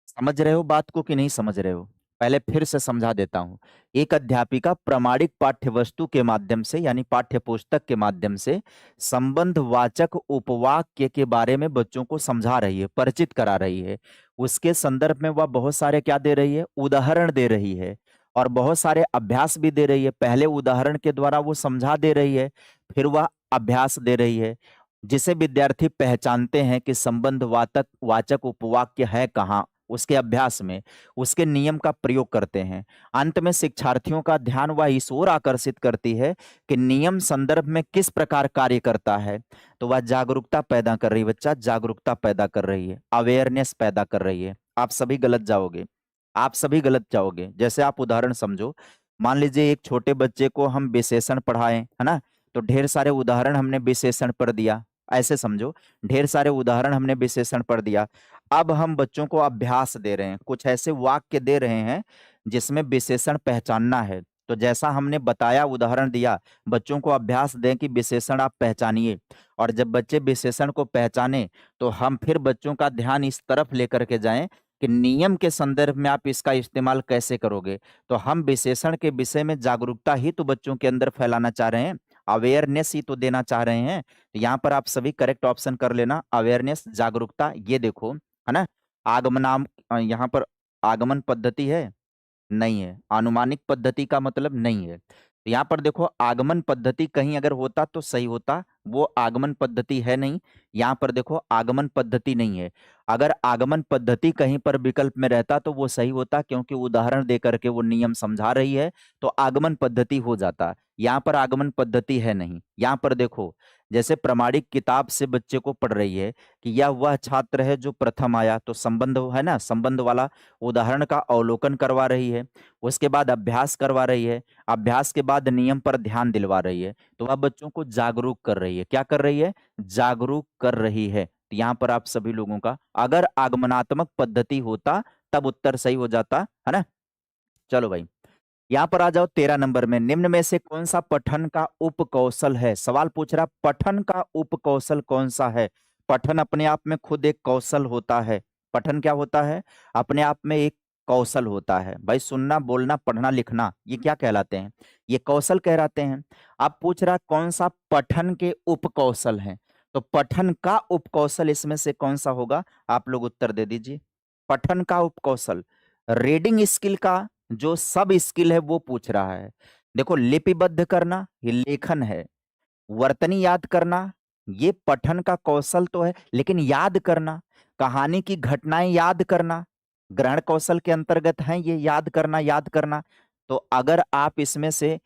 समझ रहे हो बात को कि नहीं समझ रहे हो, पहले फिर से समझा देता हूं। एक अध्यापिका प्रामाणिक पाठ्य वस्तु के माध्यम से यानी पाठ्य पुस्तक के माध्यम से संबंधवाचक उपवाक्य के बारे में बच्चों को समझा रही है, परिचित करा रही है। उसके संदर्भ में वह बहुत सारे क्या दे रही है, उदाहरण दे रही है, और बहुत सारे अभ्यास भी दे रही है। पहले उदाहरण के द्वारा वो समझा दे रही है, फिर वह अभ्यास दे रही है, जिसे विद्यार्थी पहचानते हैं कि संबंधवाचक वाचक उपवाक्य है कहाँ, उसके अभ्यास में उसके नियम का प्रयोग करते हैं। अंत में शिक्षार्थियों का ध्यान वह इस ओर आकर्षित करती है कि नियम संदर्भ में किस प्रकार कार्य करता है। तो वह जागरूकता पैदा कर रही है, बच्चा जागरूकता पैदा कर रही है, अवेयरनेस पैदा कर रही है। आप सभी गलत जाओगे, आप सभी गलत जाओगे। जैसे आप उदाहरण समझो, मान लीजिए एक छोटे बच्चे को हम विशेषण पढ़ाएं, है ना, तो ढेर सारे उदाहरण हमने विशेषण पर दिया, ऐसे समझो, ढेर सारे उदाहरण हमने विशेषण पर दिया। अब हम बच्चों को अभ्यास दे रहे हैं, कुछ ऐसे वाक्य दे रहे हैं जिसमें विशेषण पहचानना है। तो जैसा हमने बताया, उदाहरण दिया, बच्चों को अभ्यास दें कि विशेषण आप पहचानिए, और जब बच्चे विशेषण को पहचाने तो हम फिर बच्चों का ध्यान इस तरफ लेकर के जाएं कि नियम के संदर्भ में आप इसका इस्तेमाल कैसे करोगे। तो हम विशेषण के विषय में जागरूकता ही तो बच्चों के अंदर फैलाना चाह रहे हैं, अवेयरनेस ही तो देना चाह रहे हैं। तो यहाँ पर आप सभी करेक्ट ऑप्शन कर लेना, अवेयरनेस, जागरूकता। ये देखो, है ना, आगमनाम, यहाँ पर आगमन पद्धति है, नहीं है। अनुमानिक पद्धति का मतलब नहीं है। तो यहाँ पर देखो, आगमन पद्धति कहीं अगर होता तो सही होता, वो आगमन पद्धति है नहीं। यहाँ पर देखो, आगमन पद्धति नहीं है। अगर आगमन पद्धति कहीं पर विकल्प में रहता तो वो सही होता, क्योंकि उदाहरण दे करके वो नियम समझा रही है, तो आगमन पद्धति हो जाता। यहाँ पर आगमन पद्धति है नहीं। यहाँ पर देखो, जैसे प्रमाणिक किताब से बच्चे को पढ़ रही है कि यह वह छात्र है जो प्रथम आया, तो संबंध है ना, संबंध वाला उदाहरण का अवलोकन करवा रही है। उसके बाद अभ्यास करवा रही है, अभ्यास के बाद नियम पर ध्यान दिलवा रही है। तो वह बच्चों को जागरूक कर रही है। क्या कर रही है? जागरूक कर रही है। तो यहाँ पर आप सभी लोगों का, अगर आगमनात्मक पद्धति होता तब उत्तर सही हो जाता, है ना। चलो भाई, यहाँ पर आ जाओ 13 नंबर में। निम्न में से कौन सा पठन का उपकौशल है? सवाल पूछ रहा, पठन का उपकौशल कौन सा है? पठन अपने आप में खुद एक कौशल होता है। पठन क्या होता है? अपने आप में एक कौशल होता है भाई। सुनना, बोलना, पढ़ना, लिखना, ये क्या कहलाते हैं? ये कौशल कहलाते हैं। आप पूछ रहा कौन सा पठन के उपकौशल हैं, तो पठन का उपकौशल इसमें से कौन सा होगा? आप लोग उत्तर दे दीजिए। पठन का उपकौशल, रीडिंग स्किल का जो सब स्किल है वो पूछ रहा है। देखो, लिपिबद्ध करना ये लेखन है, वर्तनी याद करना ये पठन का कौशल तो है, लेकिन याद करना, कहानी की घटनाएं याद करना ग्रहण कौशल के अंतर्गत है, ये याद करना, याद करना। तो अगर आप इसमें से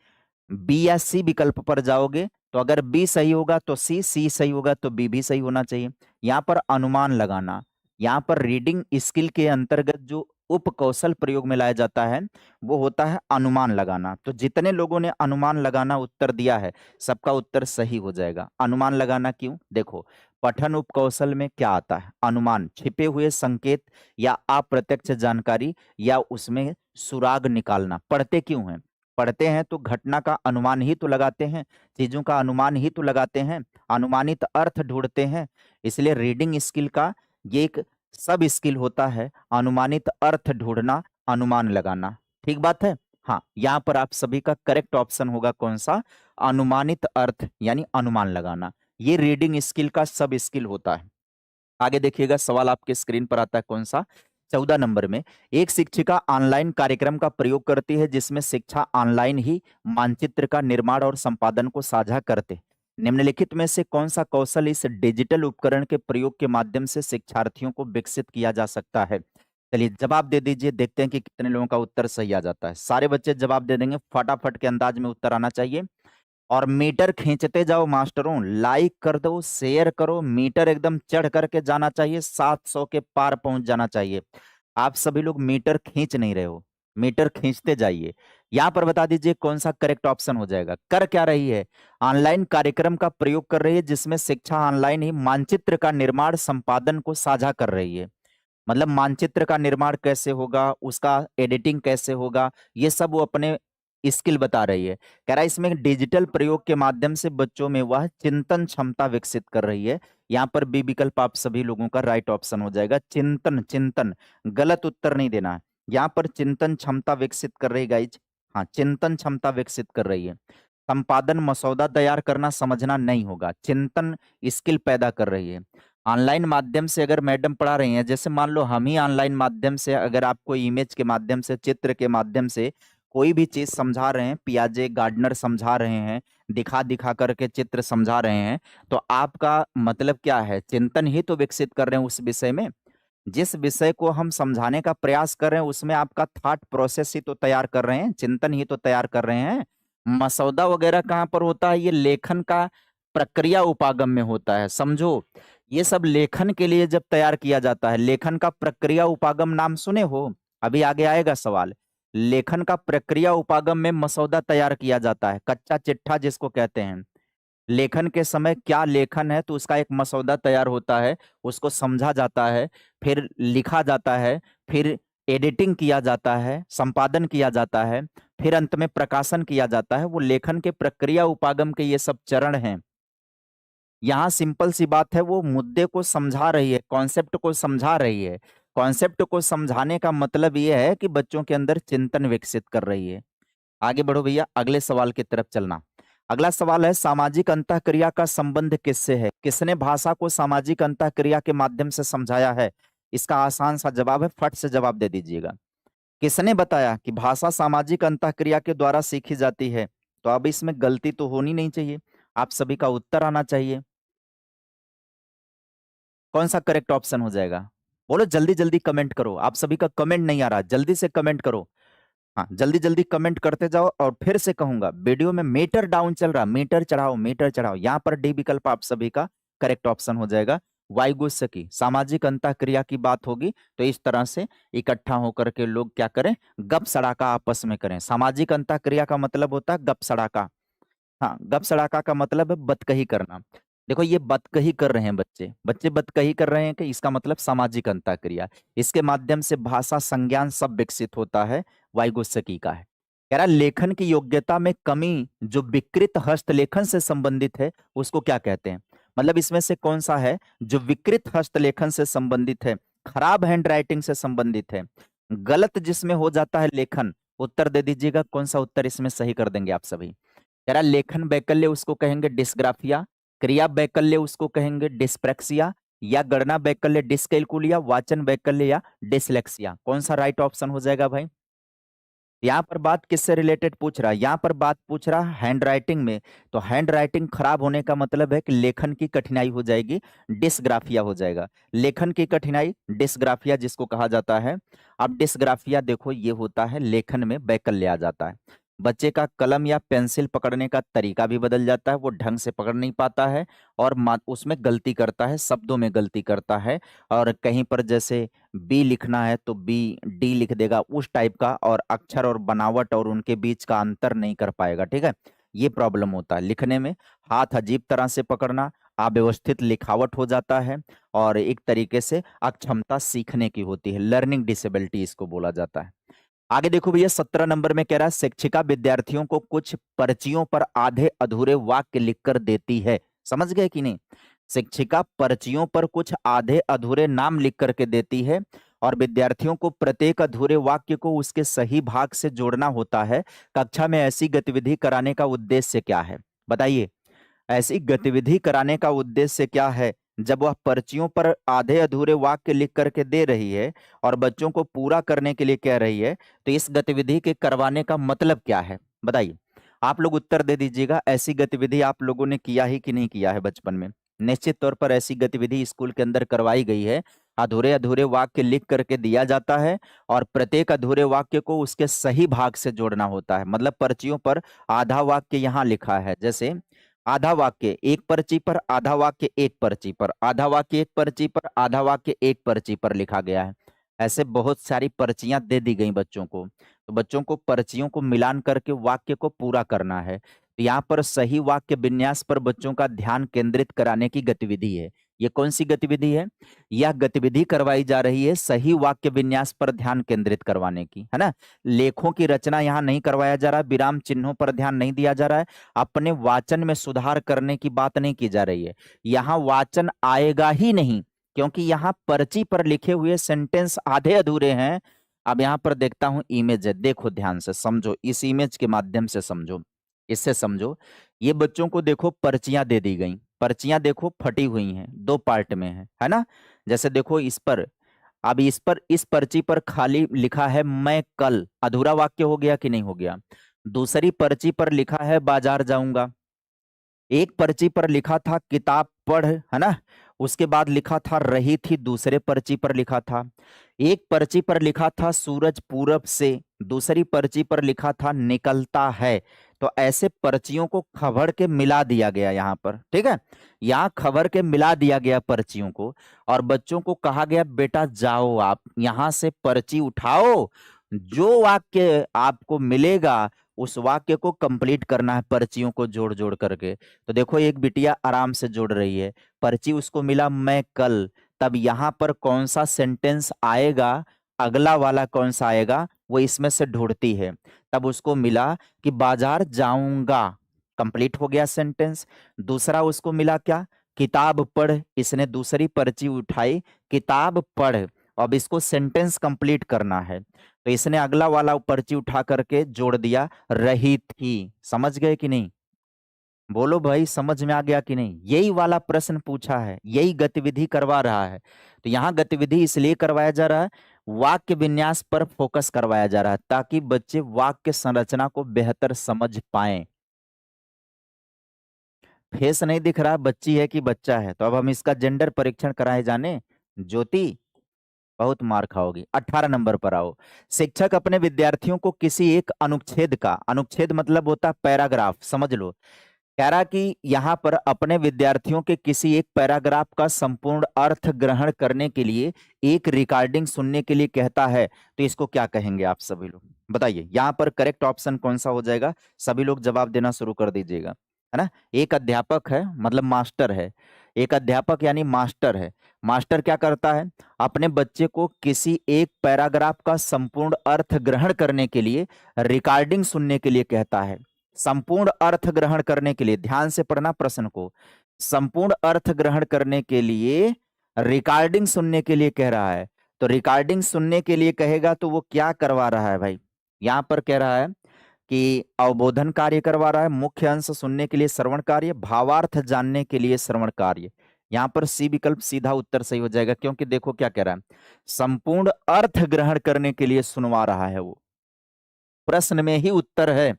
बी या सी विकल्प पर जाओगे, तो अगर बी सही होगा तो सी, सी सही होगा तो बी भी सही होना चाहिए। यहाँ पर अनुमान लगाना, यहाँ पर रीडिंग स्किल के अंतर्गत जो उपकौशल प्रयोग में लाया जाता है वो होता है अनुमान लगाना। तो जितने लोगों ने अनुमान लगाना उत्तर दिया है, सबका उत्तर सही हो जाएगा। अनुमान लगाना क्यों? देखो, पठन उपकौशल में क्या आता है? अनुमान, छिपे हुए संकेत या अप्रत्यक्ष जानकारी या उसमें सुराग निकालना। पढ़ते क्यों हैं? पढ़ते हैं तो घटना का अनुमान ही तो लगाते हैं, चीजों का अनुमान ही तो लगाते हैं, अनुमानित अर्थ ढूंढते हैं। इसलिए रीडिंग स्किल का ये एक सब स्किल होता है, अनुमानित अर्थ ढूंढना, अनुमान लगाना। ठीक बात है। हाँ, यहाँ पर आप सभी का करेक्ट ऑप्शन होगा कौन सा? अनुमानित अर्थ यानी अनुमान लगाना। ये रीडिंग स्किल का सब स्किल होता है। आगे देखिएगा, सवाल आपके स्क्रीन पर आता है कौन सा? 14 नंबर में, एक शिक्षिका ऑनलाइन कार्यक्रम का प्रयोग करती है जिसमें शिक्षा ऑनलाइन ही मानचित्र का निर्माण और संपादन को साझा करते। निम्नलिखित में से कौन सा कौशल इस डिजिटल उपकरण के प्रयोग के माध्यम से शिक्षार्थियों को विकसित किया जा सकता है? चलिए जवाब दे दीजिए, देखते हैं कि कितने लोगों का उत्तर सही आ जाता है। सारे बच्चे जवाब दे देंगे, फटाफट के अंदाज में उत्तर आना चाहिए। और मीटर खींचते जाओ मास्टरों, लाइक कर दो, शेयर करो, मीटर एकदम चढ़ करके जाना चाहिए, 700 के पार पहुंच जाना चाहिए। आप सभी लोग मीटर खींच नहीं रहे हो, मीटर खींचते जाइए। यहां पर बता दीजिए कौन सा करेक्ट ऑप्शन हो जाएगा। कर क्या रही है? ऑनलाइन कार्यक्रम का प्रयोग कर रही है जिसमें शिक्षा ऑनलाइन ही मानचित्र का निर्माण संपादन को साझा कर रही है। मतलब मानचित्र का निर्माण कैसे होगा, उसका एडिटिंग कैसे होगा, ये सब वो अपने स्किल बता रही है। कह रहा है इसमें डिजिटल प्रयोग के माध्यम से बच्चों में वह चिंतन क्षमता विकसित कर रही है। यहाँ पर बी विकल्प आप सभी लोगों का राइट ऑप्शन हो जाएगा। चिंतन, चिंतन, गलत उत्तर नहीं देना है। यहाँ पर चिंतन क्षमता विकसित कर रही गाइज, हाँ, चिंतन क्षमता विकसित कर रही है। संपादन, मसौदा तैयार करना, समझना नहीं होगा, चिंतन स्किल पैदा कर रही है। ऑनलाइन माध्यम से अगर मैडम पढ़ा रही हैं, जैसे मान लो हम ही ऑनलाइन माध्यम से अगर आपको इमेज के माध्यम से, चित्र के माध्यम से कोई भी चीज समझा रहे हैं, पियाजे गार्डनर समझा रहे हैं, दिखा दिखा करके चित्र समझा रहे हैं, तो आपका मतलब क्या है? चिंतन ही तो विकसित कर रहे हैं उस विषय में। जिस विषय को हम समझाने का प्रयास कर रहे हैं उसमें आपका थॉट प्रोसेस ही तो तैयार कर रहे हैं, चिंतन ही तो तैयार कर रहे हैं। मसौदा वगैरह कहाँ पर होता है? ये लेखन का प्रक्रिया उपागम में होता है, समझो। ये सब लेखन के लिए जब तैयार किया जाता है, लेखन का प्रक्रिया उपागम नाम सुने हो? अभी आगे आएगा सवाल। लेखन का प्रक्रिया उपागम में मसौदा तैयार किया जाता है, कच्चा चिट्ठा जिसको कहते हैं। लेखन के समय क्या लेखन है, तो उसका एक मसौदा तैयार होता है, उसको समझा जाता है, फिर लिखा जाता है, फिर एडिटिंग किया जाता है, संपादन किया जाता है, फिर अंत में प्रकाशन किया जाता है। वो लेखन के प्रक्रिया उपागम के ये सब चरण हैं। यहाँ सिंपल सी बात है, वो मुद्दे को समझा रही है, कॉन्सेप्ट को समझा रही है। कॉन्सेप्ट को समझाने का मतलब ये है कि बच्चों के अंदर चिंतन विकसित कर रही है। आगे बढ़ो भैया, अगले सवाल की तरफ चलना। अगला सवाल है, सामाजिक अंतःक्रिया का संबंध किससे है? किसने भाषा को सामाजिक अंतःक्रिया के माध्यम से समझाया है? इसका आसान सा जवाब है, फट से जवाब दे दीजिएगा। किसने बताया कि भाषा सामाजिक अंतःक्रिया के द्वारा सीखी जाती है? तो अब इसमें गलती तो होनी नहीं चाहिए, आप सभी का उत्तर आना चाहिए। कौन सा करेक्ट ऑप्शन हो जाएगा? बोलो, जल्दी जल्दी कमेंट करो, आप सभी का कमेंट नहीं आ रहा, जल्दी से कमेंट करो। हाँ, जल्दी जल्दी कमेंट करते जाओ। और फिर से कहूंगा, वीडियो में मीटर डाउन चल रहा, मीटर चढ़ाओ, मीटर चढ़ाओ। यहाँ पर डी विकल्प आप सभी का करेक्ट ऑप्शन हो जाएगा। वायुगुस्स की सामाजिक अंतःक्रिया की बात होगी तो इस तरह से इकट्ठा होकर के लोग क्या करें, गप सड़ाका आपस में करें। सामाजिक अंतःक्रिया का मतलब होता है गप सड़ाका। हाँ, गप सड़ाका का मतलब है बतकही करना। देखो, ये बतकही कर रहे हैं बच्चे, बच्चे बतकही कर रहे हैं कि इसका मतलब सामाजिक अंतःक्रिया। इसके माध्यम से भाषा संज्ञान सब विकसित होता है, वाइगोत्स्की का है। कह रहा लेखन की योग्यता में कमी जो विकृत हस्तलेखन से संबंधित है उसको क्या कहते हैं? मतलब इसमें से कौन सा है जो विकृत हस्तलेखन से संबंधित है, खराब हैंड राइटिंग से संबंधित है, गलत जिसमें हो जाता है लेखन? उत्तर दे दीजिएगा, कौन सा उत्तर इसमें सही कर देंगे आप सभी? तेरा लेखन वैकल्य उसको कहेंगे डिस्ग्राफिया, क्रिया वैकल्य उसको कहेंगे डिस्प्रैक्सिया, या गणना वैकल्य डिस्कैलकुलिया, वाचन वैकल्य या डिसलेक्सिया। कौन सा राइट ऑप्शन हो जाएगा भाई? यहाँ पर बात किससे रिलेटेड पूछ रहा है? यहाँ पर बात पूछ रहा है हैंड राइटिंग में। तो हैंड राइटिंग खराब होने का मतलब है कि लेखन की कठिनाई हो जाएगी, डिस्ग्राफिया हो जाएगा। लेखन की कठिनाई डिस्ग्राफिया जिसको कहा जाता है। अब डिस्ग्राफिया देखो, ये होता है लेखन में वैकल्य आ जाता है, बच्चे का कलम या पेंसिल पकड़ने का तरीका भी बदल जाता है, वो ढंग से पकड़ नहीं पाता है और उसमें गलती करता है, शब्दों में गलती करता है। और कहीं पर जैसे बी लिखना है तो बी डी लिख देगा, उस टाइप का, और अक्षर और बनावट और उनके बीच का अंतर नहीं कर पाएगा। ठीक है, ये प्रॉब्लम होता है लिखने में। हाथ अजीब तरह से पकड़ना, अव्यवस्थित लिखावट हो जाता है, और एक तरीके से अक्षमता सीखने की होती है, लर्निंग डिसेबिलिटी इसको बोला जाता है। आगे देखो भैया, 17 नंबर में कह रहा है शिक्षिका विद्यार्थियों को कुछ पर्चियों पर आधे अधूरे वाक्य लिखकर देती है। समझ गए कि नहीं? शिक्षिका पर्चियों पर कुछ आधे अधूरे नाम लिख करके देती है और विद्यार्थियों को प्रत्येक अधूरे वाक्य को उसके सही भाग से जोड़ना होता है। कक्षा में ऐसी गतिविधि कराने का उद्देश्य क्या है? बताइए, ऐसी गतिविधि कराने का उद्देश्य क्या है जब वह पर्चियों पर आधे अधूरे वाक्य लिख करके दे रही है और बच्चों को पूरा करने के लिए कह रही है? तो इस गतिविधि के करवाने का मतलब क्या है? बताइए, आप लोग उत्तर दे दीजिएगा। ऐसी गतिविधि आप लोगों ने किया ही कि नहीं किया है बचपन में? निश्चित तौर पर ऐसी गतिविधि स्कूल के अंदर करवाई गई है। अधूरे अधूरे वाक्य लिख करके दिया जाता है और प्रत्येक अधूरे वाक्य को उसके सही भाग से जोड़ना होता है। मतलब पर्चियों पर आधा वाक्य यहाँ लिखा है, जैसे आधा वाक्य एक पर्ची पर, आधा वाक्य एक पर्ची पर, आधा वाक्य एक पर्ची पर, आधा वाक्य एक पर्ची पर लिखा गया है। ऐसे बहुत सारी पर्चियां दे दी गई बच्चों को, तो बच्चों को पर्चियों को मिलान करके वाक्य को पूरा करना है। तो यहाँ पर सही वाक्य विन्यास पर बच्चों का ध्यान केंद्रित कराने की गतिविधि है। ये कौन सी गतिविधि है? यह गतिविधि करवाई जा रही है सही वाक्य विन्यास पर ध्यान केंद्रित करवाने की, है ना। लेखों की रचना यहाँ नहीं करवाया जा रहा है, विराम चिन्हों पर ध्यान नहीं दिया जा रहा है, अपने वाचन में सुधार करने की बात नहीं की जा रही है। यहाँ वाचन आएगा ही नहीं, क्योंकि यहाँ पर्ची पर लिखे हुए सेंटेंस आधे अधूरे हैं। अब यहाँ पर देखता हूं इमेज है, देखो ध्यान से समझो, इस इमेज के माध्यम से समझो, इससे समझो। ये बच्चों को देखो पर्चियां दे दी गई, पर्चियां देखो फटी हुई हैं, दो पार्ट में है ना। जैसे देखो इस पर, अब इस पर, इस पर्ची पर खाली लिखा है मैं कल, अधूरा वाक्य हो गया कि नहीं हो गया? दूसरी पर्ची पर लिखा है बाजार जाऊंगा। एक पर्ची पर लिखा था किताब पढ़, है ना, उसके बाद लिखा था रही थी, दूसरे पर्ची पर लिखा था। एक पर्ची पर लिखा था सूरज पूरब से, दूसरी पर्ची पर लिखा था निकलता है। तो ऐसे पर्चियों को खबर के मिला दिया गया यहाँ पर, ठीक है। यहाँ खबर के मिला दिया गया पर्चियों को, और बच्चों को कहा गया बेटा जाओ आप यहाँ से पर्ची उठाओ, जो वाक्य आपको मिलेगा उस वाक्य को कंप्लीट करना है पर्चियों को जोड़ जोड़ करके। तो देखो एक बिटिया आराम से जोड़ रही है, पर्ची उसको मिला मैं कल, तब यहां पर कौन सा सेंटेंस आएगा, अगला वाला कौन सा आएगा, वो इसमें से ढूंढती है। तब उसको मिला कि बाजार जाऊंगा, कंप्लीट हो गया सेंटेंस। दूसरा उसको मिला क्या, किताब पढ़, इसने दूसरी पर्ची उठाई, किताब पढ़। अब इसको सेंटेंस कंप्लीट करना है, तो इसने अगला वाला पर्ची उठा करके जोड़ दिया, रही थी। समझ गए कि नहीं, बोलो भाई, समझ में आ गया कि नहीं। यही वाला प्रश्न पूछा है, यही गतिविधि करवा रहा है। तो यहाँ गतिविधि इसलिए करवाया जा रहा है, वाक्य विन्यास पर फोकस करवाया जा रहा है, ताकि बच्चे वाक्य संरचना को बेहतर समझ पाएं। फेस नहीं दिख रहा, बच्ची है कि बच्चा है, तो अब हम इसका जेंडर परीक्षण कराए जाने। ज्योति, बहुत मार खाओगी। 18 नंबर पर आओ। शिक्षक अपने विद्यार्थियों को किसी एक अनुच्छेद का, अनुच्छेद मतलब होता है पैराग्राफ, समझ लो, कह रहा कि यहाँ पर अपने विद्यार्थियों के किसी एक पैराग्राफ का संपूर्ण अर्थ ग्रहण करने के लिए एक रिकॉर्डिंग सुनने के लिए कहता है, तो इसको क्या कहेंगे आप सभी लोग बताइए। यहाँ पर करेक्ट ऑप्शन कौन सा हो जाएगा, सभी लोग जवाब देना शुरू कर दीजिएगा, है ना। एक अध्यापक है, मतलब मास्टर है, एक अध्यापक यानी मास्टर है। मास्टर क्या करता है, अपने बच्चे को किसी एक पैराग्राफ का संपूर्ण अर्थ ग्रहण करने के लिए रिकॉर्डिंग सुनने के लिए कहता है। संपूर्ण अर्थ ग्रहण करने के लिए, ध्यान से पढ़ना प्रश्न को, संपूर्ण अर्थ ग्रहण करने के लिए रिकॉर्डिंग सुनने के लिए कह रहा है। तो रिकॉर्डिंग सुनने के लिए कहेगा तो वो क्या करवा रहा है भाई, यहां पर कह रहा है कि अवबोधन कार्य करवा रहा है, मुख्य अंश सुनने के लिए श्रवण कार्य, भावार्थ जानने के लिए श्रवण कार्य। यहां पर सी विकल्प सीधा उत्तर सही हो जाएगा, क्योंकि देखो क्या कह रहा है, संपूर्ण अर्थ ग्रहण करने के लिए सुनवा रहा है। वो प्रश्न में ही उत्तर है,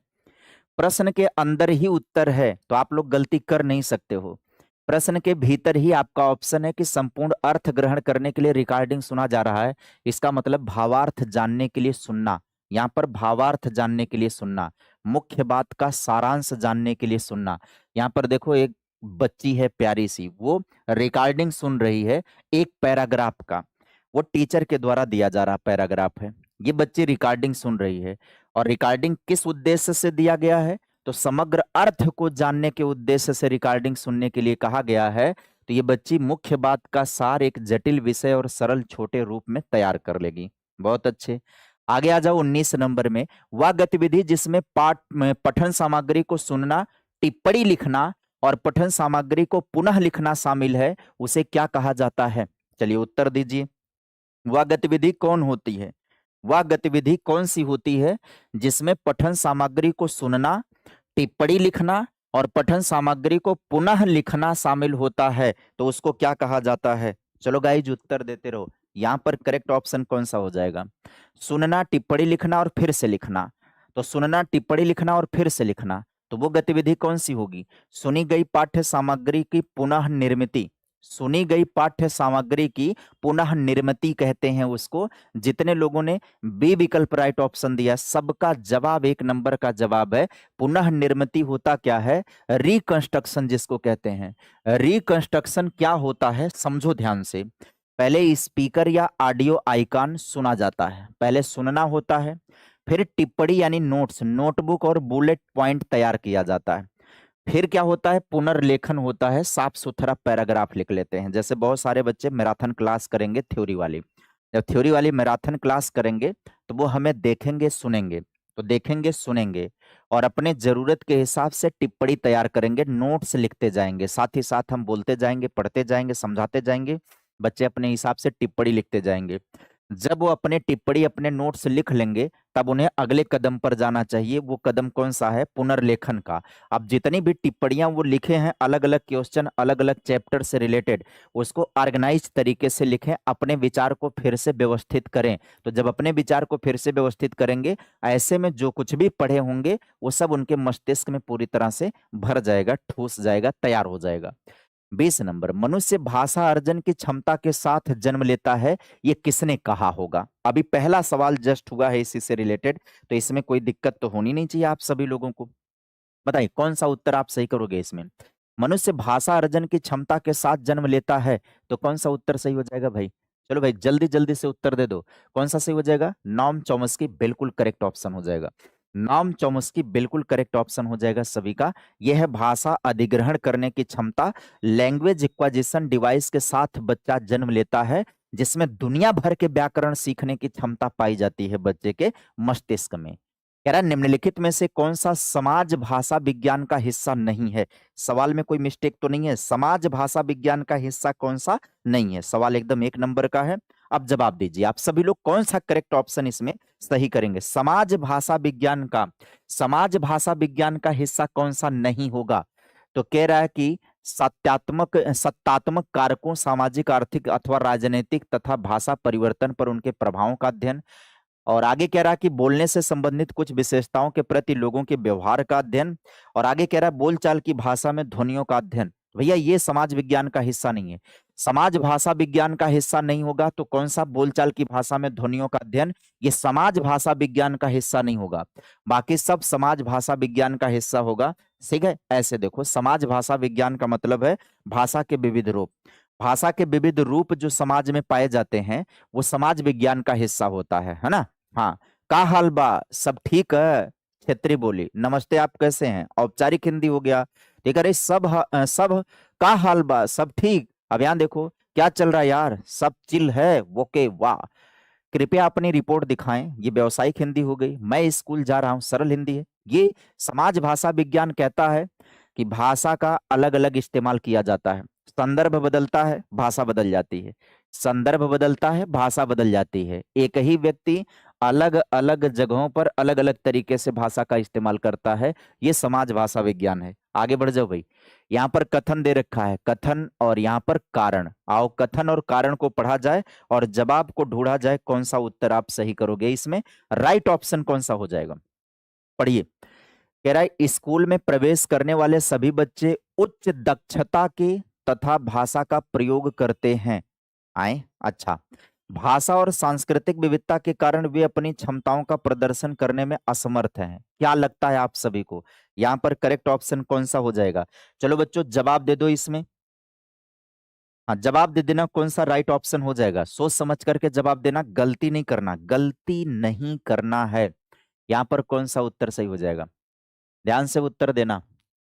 प्रश्न के अंदर ही उत्तर है, तो आप लोग गलती कर नहीं सकते हो। प्रश्न के भीतर ही आपका ऑप्शन है कि संपूर्ण अर्थ ग्रहण करने के लिए रिकॉर्डिंग सुना जा रहा है, इसका मतलब भावार्थ जानने के लिए सुनना। यहाँ पर भावार्थ जानने के लिए सुनना, मुख्य बात का सारांश जानने के लिए सुनना। यहाँ पर देखो एक बच्ची है प्यारी सी, वो रिकॉर्डिंग सुन रही है एक पैराग्राफ का, वो टीचर के द्वारा दिया जा रहा पैराग्राफ है, ये बच्ची रिकॉर्डिंग सुन रही है। और रिकॉर्डिंग किस उद्देश्य से दिया गया है, तो समग्र अर्थ को जानने के उद्देश्य से रिकॉर्डिंग सुनने के लिए कहा गया है। तो ये बच्ची मुख्य बात का सार एक जटिल विषय और सरल छोटे रूप में तैयार कर लेगी। बहुत अच्छे, आगे आ जाओ 19 नंबर में। वह गतिविधि जिसमें पाठ में पठन सामग्री को सुनना, टिप्पणी लिखना और पठन सामग्री को पुनः लिखना शामिल है, उसे क्या कहा जाता है। चलिए उत्तर दीजिए, वह गतिविधि कौन होती है, वह गतिविधि कौन सी होती है जिसमें पठन सामग्री को सुनना, टिप्पणी लिखना और पठन सामग्री को पुनः लिखना शामिल होता है, तो उसको क्या कहा जाता है। चलो गाइज उत्तर देते रहो। यहां पर करेक्ट ऑप्शन कौन सा हो जाएगा, सुनना, टिप्पणी लिखना और फिर से लिखना। तो सुनना, टिप्पणी लिखना और फिर से लिखना, तो वो गतिविधि कौन सी होगी, सुनी गई पाठ्य सामग्री की पुनः निर्मिति। सुनी गई पाठ्य सामग्री की पुनः निर्मिति कहते हैं उसको। जितने लोगों ने बी विकल्प राइट ऑप्शन दिया, सबका जवाब 1 नंबर का जवाब है। पुनः निर्मिति होता क्या है, रिकंस्ट्रक्शन जिसको कहते हैं। रिकंस्ट्रक्शन क्या होता है, समझो ध्यान से। पहले स्पीकर या ऑडियो आइकॉन सुना जाता है, पहले सुनना होता है, फिर टिप्पणी यानी नोट्स, नोटबुक और बुलेट पॉइंट तैयार किया जाता है, फिर क्या होता है, पुनर्लेखन होता है, साफ सुथरा पैराग्राफ लिख लेते हैं। जैसे बहुत सारे बच्चे मैराथन क्लास करेंगे थ्योरी वाली, जब थ्योरी वाली मैराथन क्लास करेंगे तो वो हमें देखेंगे सुनेंगे, तो देखेंगे सुनेंगे और अपने जरूरत के हिसाब से टिप्पणी तैयार करेंगे, नोट्स लिखते जाएंगे, साथ ही साथ हम बोलते जाएंगे, पढ़ते जाएंगे, समझाते जाएंगे, बच्चे अपने हिसाब से टिप्पणी लिखते जाएंगे। जब वो अपने टिप्पणी, अपने नोट्स लिख लेंगे, तब उन्हें अगले कदम पर जाना चाहिए। वो कदम कौन सा है, पुनर्लेखन का। अब जितनी भी टिप्पणियां वो लिखे हैं, अलग अलग क्वेश्चन, अलग अलग चैप्टर से रिलेटेड, उसको ऑर्गेनाइज तरीके से लिखें, अपने विचार को फिर से व्यवस्थित करें। तो जब अपने विचार को फिर से व्यवस्थित करेंगे, ऐसे में जो कुछ भी पढ़े होंगे वो सब उनके मस्तिष्क में पूरी तरह से भर जाएगा, ठूस जाएगा, तैयार हो जाएगा। 20 नंबर, मनुष्य भाषा अर्जन की क्षमता के साथ जन्म लेता है, ये किसने कहा होगा। अभी पहला सवाल जस्ट हुआ है इसी से रिलेटेड, तो इसमें कोई दिक्कत तो होनी नहीं चाहिए आप सभी लोगों को। बताइए कौन सा उत्तर आप सही करोगे इसमें। मनुष्य भाषा अर्जन की क्षमता के साथ जन्म लेता है, तो कौन सा उत्तर सही हो जाएगा भाई। चलो भाई जल्दी जल्दी से उत्तर दे दो, कौन सा सही हो जाएगा। नॉम चॉम्स्की बिल्कुल करेक्ट ऑप्शन हो जाएगा। नॉम चॉम्स्की बिल्कुल करेक्ट ऑप्शन हो जाएगा सभी का। यह है भाषा अधिग्रहण करने की क्षमता। लैंग्वेज इक्वाजिशन डिवाइस के साथ बच्चा जन्म लेता है, जिसमें दुनिया भर के व्याकरण सीखने की क्षमता पाई जाती है बच्चे के मस्तिष्क में। कह रहा है निम्नलिखित में से कौन सा समाज भाषा विज्ञान का हिस्सा नहीं है। सवाल में कोई मिस्टेक तो नहीं है, समाज भाषा विज्ञान का हिस्सा कौन सा नहीं है। सवाल एकदम एक नंबर का है। अब जवाब दीजिए आप सभी लोग, कौन सा करेक्ट ऑप्शन इसमें सही करेंगे। समाज भाषा विज्ञान का हिस्सा कौन सा नहीं होगा। तो कह रहा है कि सत्तात्मक कारकों, सामाजिक, आर्थिक अथवा राजनीतिक तथा भाषा परिवर्तन पर उनके प्रभावों का अध्ययन। और आगे कह रहा है कि बोलने से संबंधित कुछ विशेषताओं के प्रति लोगों के व्यवहार का अध्ययन। और आगे कह रहा है बोलचाल की भाषा में ध्वनियों का अध्ययन। भैया ये समाज विज्ञान का हिस्सा नहीं है। समाज भाषा विज्ञान का हिस्सा नहीं होगा तो कौन सा बोलचाल की भाषा में ध्वनियों का अध्ययन, ये समाज भाषा विज्ञान का हिस्सा नहीं होगा। बाकी सब समाज भाषा विज्ञान का हिस्सा होगा। ठीक है, ऐसे देखो, समाज भाषा विज्ञान का मतलब है भाषा के विविध रूप। भाषा के विविध रूप जो समाज में पाए जाते हैं वो समाज विज्ञान का हिस्सा होता है ना। हाँ, का हाल बा, सब ठीक है। क्षेत्रीय बोली, नमस्ते आप कैसे हैं। औपचारिक हिंदी हो गया। ठीक है, अरे सब का हाल बा, सब ठीक। अब यहाँ देखो क्या चल रहा है यार, सब चिल है। ओके, वाह। कृपया अपनी रिपोर्ट दिखाएं, ये व्यावसायिक हिंदी हो गई। मैं स्कूल जा रहा हूँ, सरल हिंदी है। ये समाज भाषा विज्ञान कहता है कि भाषा का अलग अलग इस्तेमाल किया जाता है। संदर्भ बदलता है, भाषा बदल जाती है। संदर्भ बदलता है, भाषा बदल जाती है। एक ही व्यक्ति अलग अलग जगहों पर अलग अलग तरीके से भाषा का इस्तेमाल करता है। ये समाज भाषा विज्ञान है। आगे बढ़ जाओ भाई। यहाँ पर कथन दे रखा है, कथन और यहाँ पर कारण। आओ कथन और कारण को पढ़ा जाए और जवाब को ढूंढा जाए, कौन सा उत्तर आप सही करोगे। इसमें राइट ऑप्शन कौन सा हो जाएगा, पढ़िए। कह रहा है स्कूल में प्रवेश करने वाले सभी बच्चे उच्च दक्षता के तथा भाषा का प्रयोग करते हैं। आए, अच्छा। भाषा और सांस्कृतिक विविधता के कारण वे अपनी क्षमताओं का प्रदर्शन करने में असमर्थ हैं। क्या लगता है आप सभी को, यहां पर करेक्ट ऑप्शन कौन सा हो जाएगा। चलो बच्चों जवाब दे दो इसमें। हाँ, जवाब दे देना कौन सा राइट ऑप्शन हो जाएगा। सोच समझ करके जवाब देना, गलती नहीं करना, गलती नहीं करना है। यहां पर कौन सा उत्तर सही हो जाएगा, ध्यान से उत्तर देना।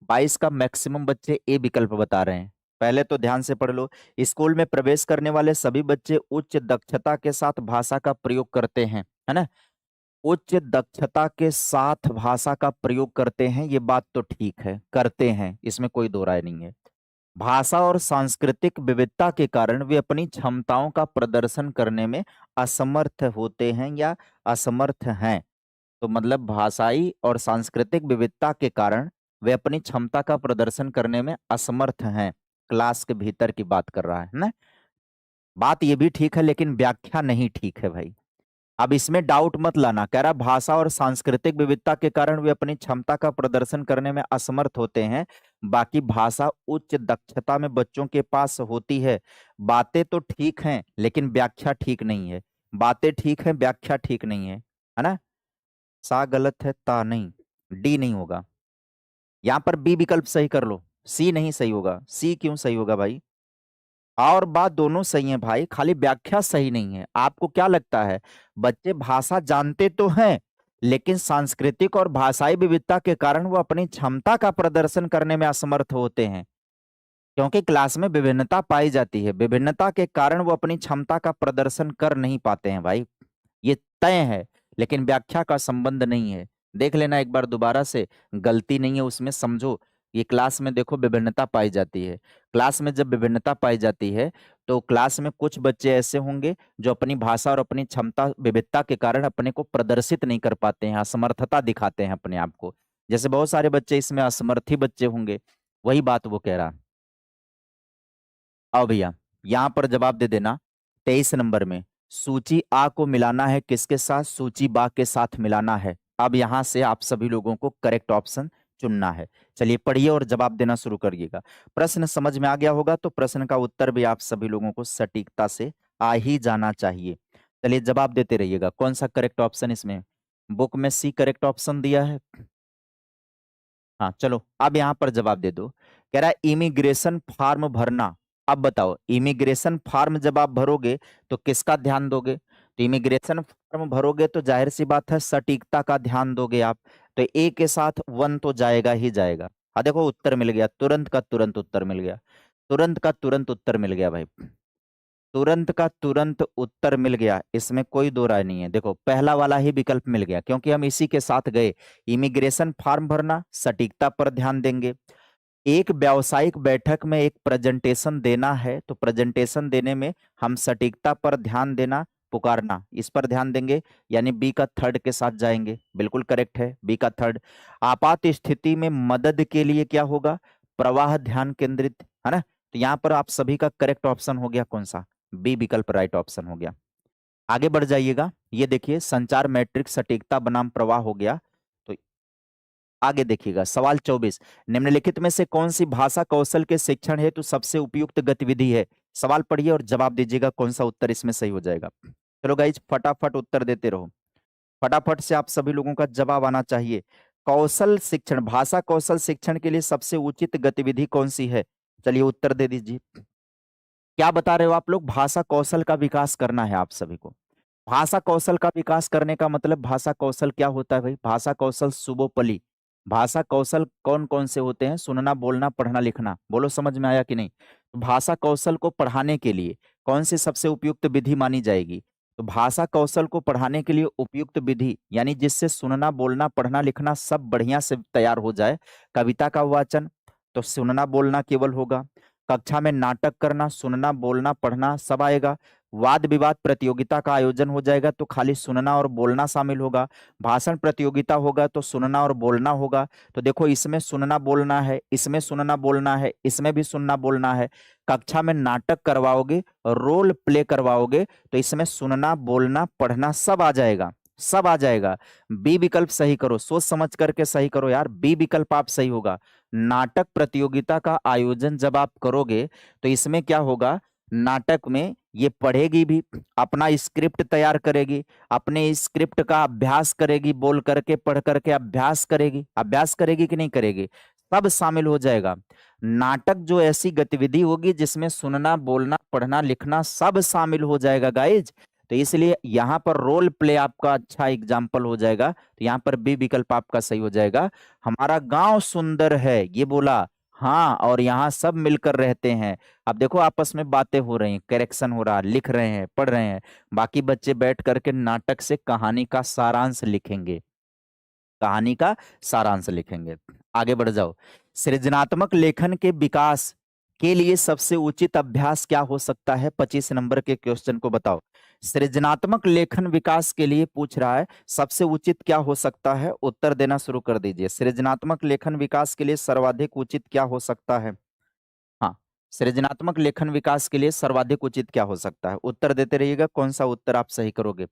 22 का मैक्सिमम बच्चे ए विकल्प बता रहे हैं। पहले तो ध्यान से पढ़ लो। स्कूल में प्रवेश करने वाले सभी बच्चे उच्च दक्षता के साथ भाषा का प्रयोग करते हैं, है ना। उच्च दक्षता के साथ भाषा का प्रयोग करते हैं, ये बात तो ठीक है, करते हैं, इसमें कोई दो राय नहीं है। भाषा और सांस्कृतिक विविधता के कारण वे अपनी क्षमताओं का प्रदर्शन करने में असमर्थ होते हैं या असमर्थ हैं। तो मतलब भाषाई और सांस्कृतिक विविधता के कारण वे अपनी क्षमता का प्रदर्शन करने में असमर्थ हैं। क्लास के भीतर की बात कर रहा है ना। बात ये भी ठीक है लेकिन व्याख्या नहीं ठीक है भाई। अब इसमें डाउट मत लाना। कह रहा भाषा और सांस्कृतिक विविधता के कारण वे अपनी क्षमता का प्रदर्शन करने में असमर्थ होते हैं। बाकी भाषा उच्च दक्षता में बच्चों के पास होती है। बातें तो ठीक हैं लेकिन व्याख्या ठीक नहीं है। बातें ठीक है, व्याख्या ठीक नहीं है ना। सा गलत है, ता नहीं, डी नहीं होगा। यहां पर बी विकल्प सही कर लो। सी नहीं सही होगा। सी क्यों सही होगा भाई। और बात दोनों सही है भाई, खाली व्याख्या सही नहीं है। आपको क्या लगता है बच्चे भाषा जानते तो हैं लेकिन सांस्कृतिक और भाषाई विविधता के कारण वो अपनी क्षमता का प्रदर्शन करने में असमर्थ होते हैं। क्योंकि क्लास में विभिन्नता पाई जाती है, विभिन्नता के कारण वो अपनी क्षमता का प्रदर्शन कर नहीं पाते हैं भाई। ये तय है लेकिन व्याख्या का संबंध नहीं है। देख लेना एक बार दोबारा से, गलती नहीं है उसमें, समझो। ये क्लास में देखो विभिन्नता पाई जाती है। क्लास में जब विभिन्नता पाई जाती है तो क्लास में कुछ बच्चे ऐसे होंगे जो अपनी भाषा और अपनी क्षमता विविधता के कारण अपने को प्रदर्शित नहीं कर पाते हैं, असमर्थता दिखाते हैं अपने आप को। जैसे बहुत सारे बच्चे इसमें असमर्थी बच्चे होंगे, वही बात वो कह रहा। आओ भैया यहां पर जवाब दे देना। 23 नंबर में सूची आ को मिलाना है किसके साथ, सूची बा के साथ मिलाना है। अब यहां से आप सभी लोगों को करेक्ट ऑप्शन चुनना है। चलिए पढ़िए और जवाब देना शुरू करिएगा। प्रश्न समझ में आ गया होगा तो प्रश्न का उत्तर भी आप सभी लोगों को सटीकता से आ ही जाना चाहिए। चलिए जवाब देते रहिएगा। कौन सा करेक्ट ऑप्शन इसमें, बुक में सी करेक्ट ऑप्शन दिया है। हाँ चलो अब यहां पर जवाब दे दो। कह रहा है इमिग्रेशन फॉर्म भरना। अब बताओ इमिग्रेशन फॉर्म जब आप भरोगे तो किसका ध्यान दोगे। तो इमिग्रेशन फॉर्म भरोगे तो जाहिर सी बात है सटीकता का ध्यान दोगे आप, तो ए के साथ 1 तो जाएगा ही जाएगा। हाँ देखो उत्तर मिल गया, तुरंत का तुरंत उत्तर मिल गया, तुरंत का तुरंत उत्तर मिल गया भाई, तुरंत का तुरंत उत्तर मिल गया, इसमें कोई दो राय नहीं है। देखो पहला वाला ही विकल्प मिल गया क्योंकि हम इसी के साथ गए। इमिग्रेशन फॉर्म भरना, सटीकता पर ध्यान देंगे। एक व्यावसायिक बैठक में एक प्रेजेंटेशन देना है तो प्रेजेंटेशन देने में हम सटीकता पर ध्यान देना, पुकारना, इस पर ध्यान देंगे, यानी बी का थर्ड के साथ जाएंगे। बिल्कुल करेक्ट है बी का थर्ड। आपात स्थिति में मदद के लिए क्या होगा, प्रवाह ध्यान केंद्रित, है ना। तो यहाँ पर आप सभी का करेक्ट ऑप्शन हो गया कौन सा, बी विकल्प राइट ऑप्शन हो गया। आगे बढ़ जाइएगा, ये देखिए संचार मैट्रिक्स सटीकता बनाम प्रवाह हो गया। तो आगे देखिएगा सवाल 24, निम्नलिखित में से कौन सी भाषा कौशल के शिक्षण हेतु सबसे उपयुक्त गतिविधि है। सवाल पढ़िए और जवाब दीजिएगा कौन सा उत्तर इसमें सही हो जाएगा। चलो गाइज फटाफट उत्तर देते रहो, फटाफट से आप सभी लोगों का जवाब आना चाहिए। कौशल शिक्षण, भाषा कौशल शिक्षण के लिए सबसे उचित गतिविधि कौन सी है, चलिए उत्तर दे दीजिए। क्या बता रहे हो आप लोग, भाषा कौशल का विकास करना है आप सभी को। भाषा कौशल का विकास करने का मतलब, भाषा कौशल क्या होता है भाई, भाषा कौशल सुबोपली। भाषा कौशल कौन कौन से होते हैं, सुनना बोलना पढ़ना लिखना, बोलो समझ में आया कि नहीं। तो भाषा कौशल को पढ़ाने के लिए कौन सी सबसे उपयुक्त विधि मानी जाएगी, तो भाषा कौशल को पढ़ाने के लिए उपयुक्त विधि यानी जिससे सुनना बोलना पढ़ना लिखना सब बढ़िया से तैयार हो जाए। कविता का वाचन, तो सुनना बोलना केवल होगा। कक्षा में नाटक करना, सुनना बोलना पढ़ना सब आएगा। वाद विवाद प्रतियोगिता का आयोजन हो जाएगा तो खाली सुनना और बोलना शामिल होगा। भाषण प्रतियोगिता होगा तो सुनना और बोलना होगा। तो देखो इसमें सुनना बोलना है, इसमें सुनना बोलना है, इसमें भी सुनना बोलना है। कक्षा में नाटक करवाओगे, रोल प्ले करवाओगे तो इसमें सुनना बोलना पढ़ना सब आ जाएगा, सब आ जाएगा। बी विकल्प सही करो, सोच समझ करके सही करो यार, बी विकल्प आप सही होगा। नाटक प्रतियोगिता का आयोजन जब आप करोगे तो इसमें क्या होगा, नाटक में ये पढ़ेगी भी, अपना स्क्रिप्ट तैयार करेगी, अपने स्क्रिप्ट का अभ्यास करेगी, बोल करके पढ़ करके अभ्यास करेगी, अभ्यास करेगी कि नहीं करेगी, सब शामिल हो जाएगा। नाटक जो ऐसी गतिविधि होगी जिसमें सुनना बोलना पढ़ना लिखना सब शामिल हो जाएगा गाइज। तो इसलिए यहाँ पर रोल प्ले आपका अच्छा एग्जाम्पल हो जाएगा, तो यहाँ पर बी विकल्प आपका सही हो जाएगा। हमारा गांव सुंदर है ये बोला, हाँ, और यहाँ सब मिलकर रहते हैं। अब देखो आपस में बातें हो रही हैं, करेक्शन हो रहा, लिख रहे हैं, पढ़ रहे हैं। बाकी बच्चे बैठ करके नाटक से कहानी का सारांश लिखेंगे, कहानी का सारांश लिखेंगे। आगे बढ़ जाओ, सृजनात्मक लेखन के विकास के लिए सबसे उचित अभ्यास क्या हो सकता है, 25 नंबर के क्वेश्चन को बताओ। सृजनात्मक लेखन विकास के लिए पूछ रहा है सबसे उचित क्या हो सकता है, उत्तर देना शुरू कर दीजिए। सृजनात्मक लेखन विकास के लिए सर्वाधिक उचित क्या हो सकता है, हाँ, सृजनात्मक लेखन विकास के लिए सर्वाधिक उचित क्या हो सकता है, उत्तर देते रहिएगा कौन सा उत्तर आप सही करोगे।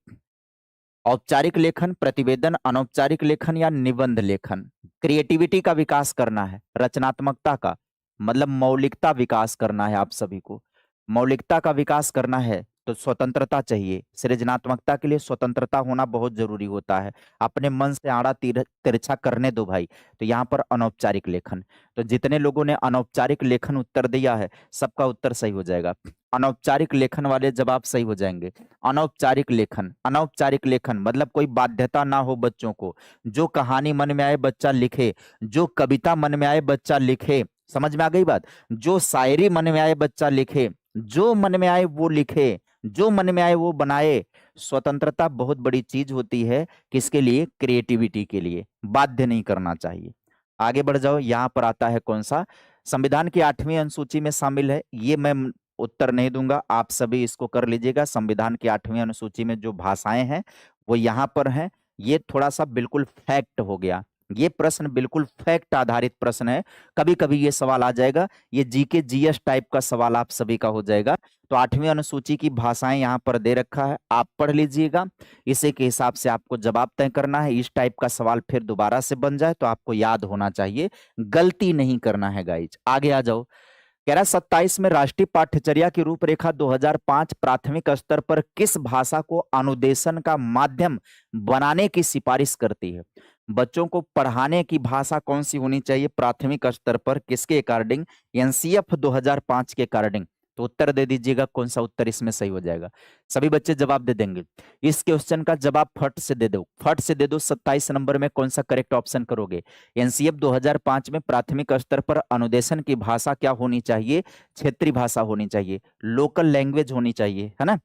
औपचारिक लेखन, प्रतिवेदन, अनौपचारिक लेखन या निबंध लेखन। क्रिएटिविटी का विकास करना है, रचनात्मकता का मतलब मौलिकता विकास करना है, आप सभी को मौलिकता का विकास करना है तो स्वतंत्रता चाहिए। सृजनात्मकता के लिए स्वतंत्रता होना बहुत जरूरी होता है, अपने मन से आड़ा तिरछा करने दो भाई। तो यहाँ पर अनौपचारिक लेखन, तो जितने लोगों ने अनौपचारिक लेखन उत्तर दिया है सबका उत्तर सही हो जाएगा। अनौपचारिक लेखन वाले जवाब सही हो जाएंगे। अनौपचारिक लेखन, अनौपचारिक लेखन मतलब कोई बाध्यता ना हो बच्चों को, जो कहानी मन में आए बच्चा लिखे, जो कविता मन में आए बच्चा लिखे, समझ में आ गई बात, जो शायरी मन में आए बच्चा लिखे, जो मन में आए वो लिखे, जो मन में आए वो बनाए। स्वतंत्रता बहुत बड़ी चीज होती है, किसके लिए, क्रिएटिविटी के लिए, बाध्य नहीं करना चाहिए। आगे बढ़ जाओ, यहां पर आता है कौन सा, संविधान की 8वीं अनुसूची में शामिल है, ये मैं उत्तर नहीं दूंगा, आप सभी इसको कर लीजिएगा। संविधान की 8वीं अनुसूची में जो भाषाएं हैं वो यहाँ पर हैं। ये थोड़ा सा बिल्कुल फैक्ट हो गया, ये प्रश्न बिल्कुल फैक्ट आधारित प्रश्न है, कभी कभी ये सवाल आ जाएगा, ये जीके जीएस टाइप का सवाल आप सभी का हो जाएगा। तो 8वीं अनुसूची की भाषाएं यहाँ पर दे रखा है, आप पढ़ लीजिएगा, इसी के हिसाब से आपको जवाब तय करना है। इस टाइप का सवाल फिर दोबारा से बन जाए तो आपको याद होना चाहिए, गलती नहीं करना है गाइज। आगे आ जाओ, कह रहा 27 में राष्ट्रीय पाठ्यचर्या की रूपरेखा 2005 प्राथमिक स्तर पर किस भाषा को अनुदेशन का माध्यम बनाने की सिफारिश करती है। बच्चों को पढ़ाने की भाषा कौन सी होनी चाहिए प्राथमिक स्तर पर, किसके अकॉर्डिंग, एनसीएफ 2005 के अकॉर्डिंग। तो उत्तर दे दीजिएगा कौन सा उत्तर इसमें सही हो जाएगा। सभी बच्चे जवाब दे देंगे। इस क्वेश्चन का जवाब फट से दे दो, फट से दे दो। 27 नंबर में कौन सा करेक्ट ऑप्शन करोगे? एनसीएफ 2005 में प्राथमिक स्तर पर अनुदेशन की भाषा क्या होनी चाहिए? क्षेत्रीय भाषा होनी चाहिए, लोकल लैंग्वेज होनी चाहिए, है ना।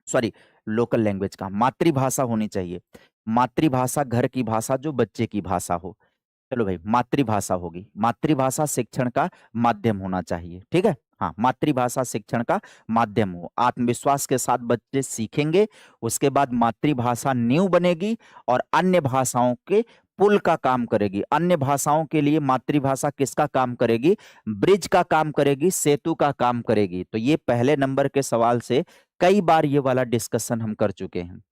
सॉरी, लोकल लैंग्वेज का मातृभाषा होनी चाहिए। मातृभाषा घर की भाषा, जो बच्चे की भाषा हो। चलो भाई, मातृभाषा होगी। मातृभाषा शिक्षण का माध्यम होना चाहिए, ठीक है। हाँ, मातृभाषा शिक्षण का माध्यम हो, आत्मविश्वास के साथ बच्चे सीखेंगे। उसके बाद मातृभाषा नींव बनेगी और अन्य भाषाओं के पुल का काम करेगी। अन्य भाषाओं के लिए मातृभाषा किसका काम करेगी? ब्रिज का काम करेगी, सेतु का काम करेगी। तो ये पहले नंबर के सवाल से कई बार ये वाला डिस्कशन हम कर चुके हैं।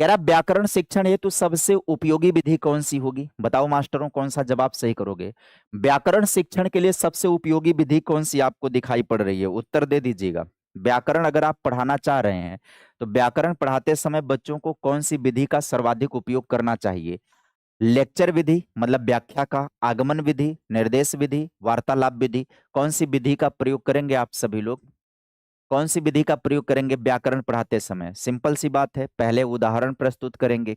कह रहा व्याकरण शिक्षण हेतु सबसे उपयोगी विधि कौन सी होगी? बताओ मास्टरों, कौन सा जवाब सही करोगे? व्याकरण शिक्षण के लिए सबसे उपयोगी विधि कौन सी आपको दिखाई पड़ रही है? उत्तर दे दीजिएगा। व्याकरण अगर आप पढ़ाना चाह रहे हैं तो व्याकरण पढ़ाते समय बच्चों को कौन सी विधि का सर्वाधिक उपयोग करना चाहिए? लेक्चर विधि मतलब व्याख्या का, आगमन विधि, निर्देश विधि, वार्तालाप विधि, कौन सी विधि का प्रयोग करेंगे आप सभी लोग? कौन सी विधि का प्रयोग करेंगे व्याकरण पढ़ाते समय? सिंपल सी बात है, पहले उदाहरण प्रस्तुत करेंगे।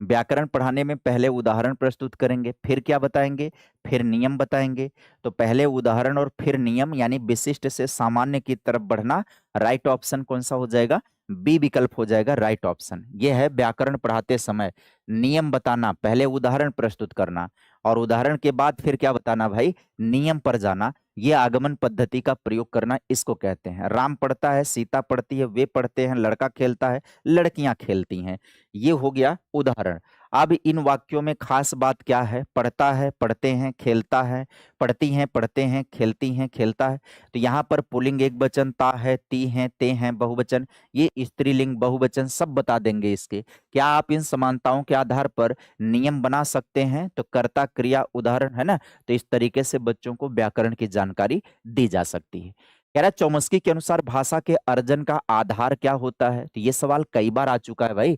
व्याकरण पढ़ाने में पहले उदाहरण प्रस्तुत करेंगे, फिर क्या बताएंगे? फिर नियम बताएंगे। तो पहले उदाहरण और फिर नियम, यानी विशिष्ट से सामान्य की तरफ बढ़ना। राइट ऑप्शन कौन सा हो जाएगा? बी विकल्प हो जाएगा राइट ऑप्शन। यह है व्याकरण पढ़ाते समय नियम बताना, पहले उदाहरण प्रस्तुत करना और उदाहरण के बाद फिर क्या बताना भाई? नियम पर जाना। ये आगमन पद्धति का प्रयोग करना इसको कहते हैं। राम पढ़ता है, सीता पढ़ती है, वे पढ़ते हैं, लड़का खेलता है, लड़कियां खेलती हैं। ये हो गया उदाहरण। अब इन वाक्यों में खास बात क्या है? पढ़ता है, पढ़ते हैं, खेलता है, पढ़ती हैं, पढ़ते हैं, खेलती हैं, खेलता है। तो यहाँ पर पुल्लिंग एक वचन ता है, ती हैं, ते हैं बहुवचन, ये स्त्रीलिंग बहुवचन सब बता देंगे इसके। क्या आप इन समानताओं के आधार पर नियम बना सकते हैं? तो कर्ता क्रिया उदाहरण, है ना। तो इस तरीके से बच्चों को व्याकरण की जानकारी दी जा सकती है। कह रहा है चौमस्की के अनुसार भाषा के अर्जन का आधार क्या होता है? तो ये सवाल कई बार आ चुका है भाई।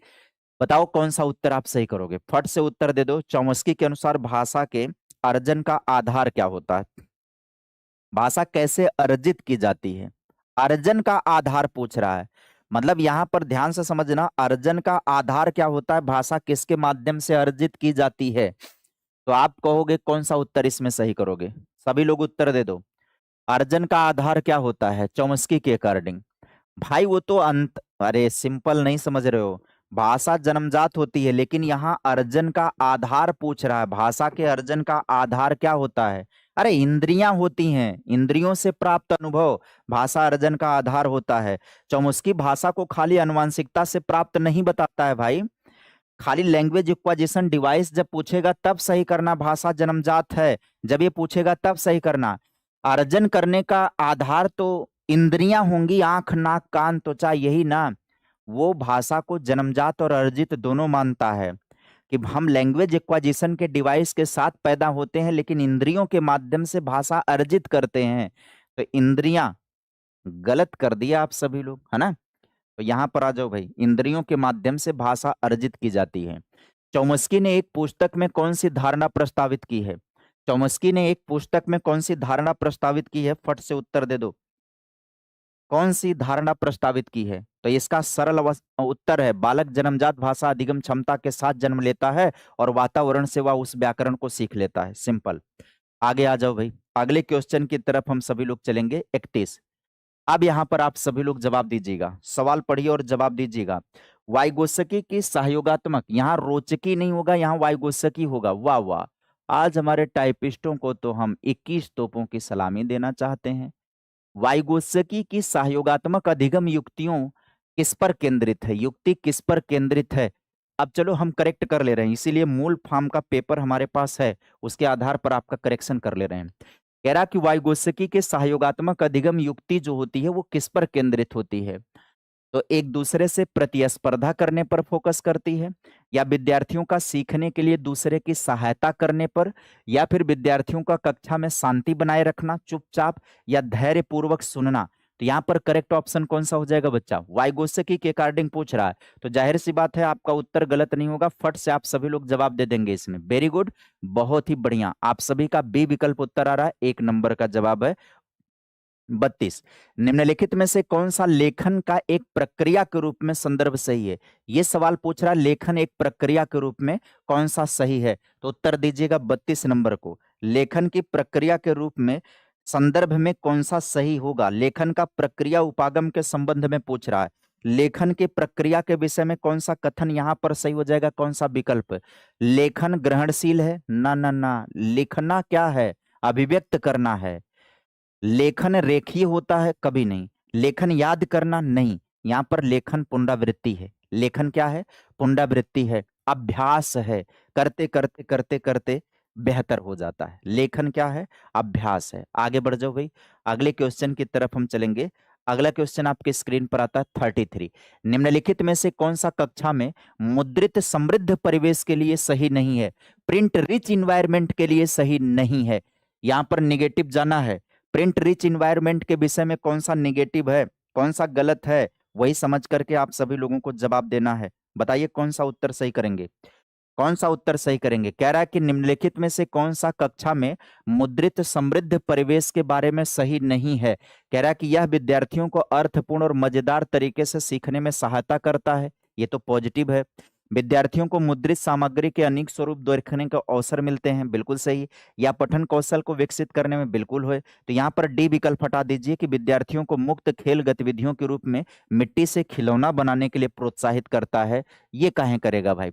बताओ कौन सा उत्तर आप सही करोगे? फट से उत्तर दे दो। चौमस्की के अनुसार भाषा के अर्जन का आधार क्या होता है? भाषा कैसे अर्जित की जाती है? अर्जन का आधार पूछ रहा है। मतलब यहां पर ध्यान से समझना, अर्जन का आधार क्या होता है, भाषा किसके माध्यम से अर्जित की जाती है। तो आप कहोगे कौन सा उत्तर इसमें सही करोगे? सभी लोग उत्तर दे दो। अर्जन का आधार क्या होता है चौमस्की के अकॉर्डिंग? भाई वो तो अंत, अरे सिंपल नहीं समझ रहे हो। भाषा जन्मजात होती है, लेकिन यहाँ अर्जन का आधार पूछ रहा है। भाषा के अर्जन का आधार क्या होता है? अरे इंद्रियां होती हैं, इंद्रियों से प्राप्त अनुभव भाषा अर्जन का आधार होता है। चौमुस्की भाषा को खाली आनुवांशिकता से प्राप्त नहीं बताता है भाई। खाली लैंग्वेज इक्वाजिशन डिवाइस जब पूछेगा तब सही करना भाषा जन्मजात है, जब ये पूछेगा तब सही करना। अर्जन करने का आधार तो इंद्रियां होंगी, आंख, नाक, कान, त्वचा, यही ना। वो भाषा को जन्मजात और अर्जित दोनों मानता है कि हम लैंग्वेज एक्वाजिशन के डिवाइस के साथ पैदा होते हैं, लेकिन इंद्रियों के माध्यम से भाषा अर्जित करते हैं। तो इंद्रियां गलत कर दिया आप सभी लोग, है ना। तो यहां पर आ जाओ भाई, इंद्रियों के माध्यम से भाषा अर्जित की जाती है। चौमस्की ने एक पुस्तक में कौन सी धारणा प्रस्तावित की है? चौमस्की ने एक पुस्तक में कौन सी धारणा प्रस्तावित की है? फट से उत्तर दे दो। कौन सी धारणा प्रस्तावित की है? तो इसका सरल उत्तर है, बालक जन्मजात भाषा अधिगम क्षमता के साथ जन्म लेता है और वातावरण से वह उस व्याकरण को सीख लेता है। सिंपल। आगे आ जाओ भाई, अगले क्वेश्चन की तरफ हम सभी लोग चलेंगे। 31। अब यहां पर आप सभी लोग जवाब दीजिएगा, सवाल पढ़िए और जवाब दीजिएगा। वाइगोत्स्की की सहयोगात्मक, यहां रोचकी नहीं होगा, यहां वाइगोत्स्की होगा। वाह वाह, आज हमारे टाइपिस्टों को तो हम 21 तोपों की सलामी देना चाहते हैं। वाइगोत्स्की की सहयोगात्मक अधिगम युक्तियों किस पर केंद्रित है? युक्ति किस पर केंद्रित है? अब चलो हम करेक्ट कर ले रहे हैं, इसीलिए मूल फॉर्म का पेपर हमारे पास है, उसके आधार पर आपका करेक्शन कर ले रहे हैं। कह रहा कि वाइगोत्स्की के सहयोगात्मक अधिगम युक्ति जो होती है वो किस पर केंद्रित होती है? तो एक दूसरे से प्रतिस्पर्धा करने पर फोकस करती है, या विद्यार्थियों का सीखने के लिए दूसरे की सहायता करने पर, या फिर विद्यार्थियों का कक्षा में शांति बनाए रखना, चुपचाप, या धैर्य पूर्वक सुनना। तो यहाँ पर करेक्ट ऑप्शन कौन सा हो जाएगा बच्चा? वाइगोत्स्की के अकॉर्डिंग पूछ रहा है, तो जाहिर सी बात है आपका उत्तर गलत नहीं होगा। फट से आप सभी लोग जवाब दे देंगे इसमें। वेरी गुड, बहुत ही बढ़िया। आप सभी का बी विकल्प उत्तर आ रहा है, 1 नंबर का जवाब है। 32। निम्नलिखित में से कौन सा लेखन का एक प्रक्रिया के रूप में संदर्भ सही है? ये सवाल पूछ रहा लेखन एक प्रक्रिया के रूप में कौन सा सही है, तो उत्तर दीजिएगा 32 नंबर को। लेखन की प्रक्रिया के रूप में संदर्भ में कौन सा सही होगा? लेखन का प्रक्रिया उपागम के संबंध में पूछ रहा है। लेखन की प्रक्रिया के विषय में कौन सा कथन यहां पर सही हो जाएगा? कौन सा विकल्प? लेखन ग्रहणशील है? ना ना ना, लिखना क्या है? अभिव्यक्त करना है। लेखन रेखीय होता है? कभी नहीं। लेखन याद करना? नहीं। यहां पर लेखन पुनरावृत्ति है। लेखन क्या है? पुनरावृत्ति है, अभ्यास है। करते करते करते करते बेहतर हो जाता है। लेखन क्या है? अभ्यास है। आगे बढ़ जाओ भाई, अगले क्वेश्चन की तरफ हम चलेंगे। अगला क्वेश्चन आपके स्क्रीन पर आता है 33। निम्नलिखित में से कौन सा कक्षा में मुद्रित समृद्ध परिवेश के लिए सही नहीं है? प्रिंट रिच इन्वायरमेंट के लिए सही नहीं है। यहां पर निगेटिव जाना है। प्रिंट रिच इन्वायरमेंट के विषय में कौन सा निगेटिव है, कौन सा गलत है, वही समझ करके आप सभी लोगों को जवाब देना है। बताइए कौन सा उत्तर सही करेंगे, कौन सा उत्तर सही करेंगे। कह रहा है कि निम्नलिखित में से कौन सा कक्षा में मुद्रित समृद्ध परिवेश के बारे में सही नहीं है। कह रहा है कि यह विद्यार्थियों को अर्थपूर्ण और मजेदार तरीके से सीखने में सहायता करता है। ये तो पॉजिटिव है। विद्यार्थियों को मुद्रित सामग्री के अनेक स्वरूप देखने के अवसर मिलते हैं, बिल्कुल सही। या पठन कौशल को विकसित करने में, बिल्कुल है। तो यहाँ पर डी विकल्प हटा दीजिए कि विद्यार्थियों को मुक्त खेल गतिविधियों के रूप में मिट्टी से खिलौना बनाने के लिए प्रोत्साहित करता है। ये काहे करेगा भाई,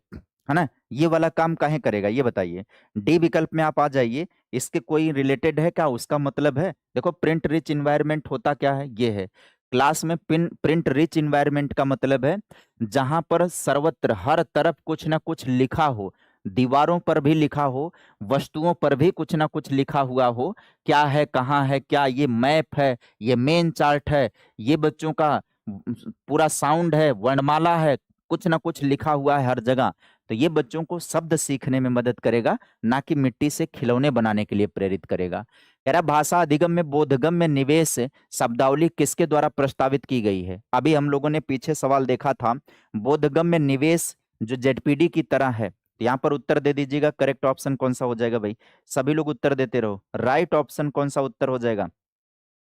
है ना? ये वाला काम काहे करेगा, ये बताइए। डी विकल्प में आप आ जाइए। इसके कोई रिलेटेड है क्या? उसका मतलब है, देखो प्रिंट रिच इन्वायरमेंट होता क्या है, ये है। क्लास में प्रिंट रिच इन्वायरमेंट का मतलब है जहां पर सर्वत्र हर तरफ कुछ ना कुछ लिखा हो, दीवारों पर भी लिखा हो, वस्तुओं पर भी कुछ ना कुछ लिखा हुआ हो। क्या है, कहाँ है, क्या ये मैप है, ये मेन चार्ट है, ये बच्चों का पूरा साउंड है, वर्णमाला है, कुछ ना कुछ लिखा हुआ है हर जगह। तो ये बच्चों को शब्द सीखने में मदद करेगा, ना कि मिट्टी से खिलौने बनाने के लिए प्रेरित करेगा। कह रहा भाषा अधिगम में बोधगम में निवेश शब्दावली किसके द्वारा प्रस्तावित की गई है? अभी हम लोगों ने पीछे सवाल देखा था, बोधगम में निवेश जो जेडपीडी की तरह है। तो यहाँ पर उत्तर दे दीजिएगा, करेक्ट ऑप्शन कौन सा हो जाएगा भाई? सभी लोग उत्तर देते रहो। राइट ऑप्शन कौन सा उत्तर हो जाएगा?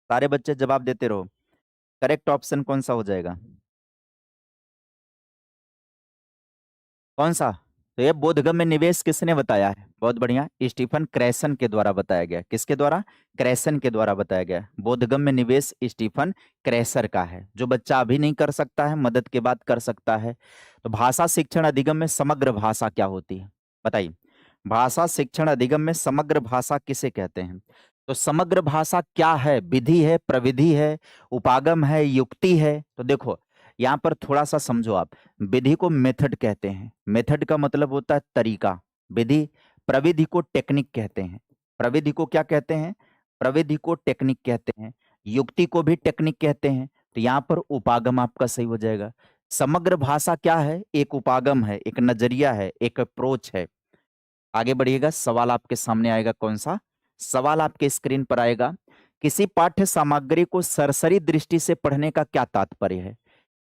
सारे बच्चे जवाब देते रहो। करेक्ट ऑप्शन कौन सा हो जाएगा? कौन सा? तो ये बोधगम्य निवेश किसने बताया है? बहुत बढ़िया, स्टीफन क्रैसन के द्वारा बताया गया। किसके द्वारा? क्रैसन के द्वारा बताया गया। बोधगम्य निवेश स्टीफन क्रैसर का है। जो बच्चा अभी नहीं कर सकता है, मदद के बाद कर सकता है। तो भाषा शिक्षण अधिगम में समग्र भाषा क्या होती है? बताइए। भाषा शिक्षण अधिगम में समग्र भाषा किसे कहते हैं? तो समग्र भाषा क्या है? विधि है, प्रविधि है, उपागम है, युक्ति है? तो देखो यहाँ पर थोड़ा सा समझो आप। विधि को मेथड कहते हैं। मेथड का मतलब होता है तरीका, विधि। प्रविधि को टेक्निक कहते हैं। प्रविधि को क्या कहते हैं? प्रविधि को टेक्निक कहते हैं। युक्ति को भी टेक्निक कहते हैं। तो यहाँ पर उपागम आपका सही हो जाएगा। समग्र भाषा क्या है? एक उपागम है, एक नजरिया है, एक अप्रोच है। आगे बढ़िएगा, सवाल आपके सामने आएगा। कौन सा सवाल आपके स्क्रीन पर आएगा? किसी पाठ्य सामग्री को सरसरी दृष्टि से पढ़ने का क्या तात्पर्य है?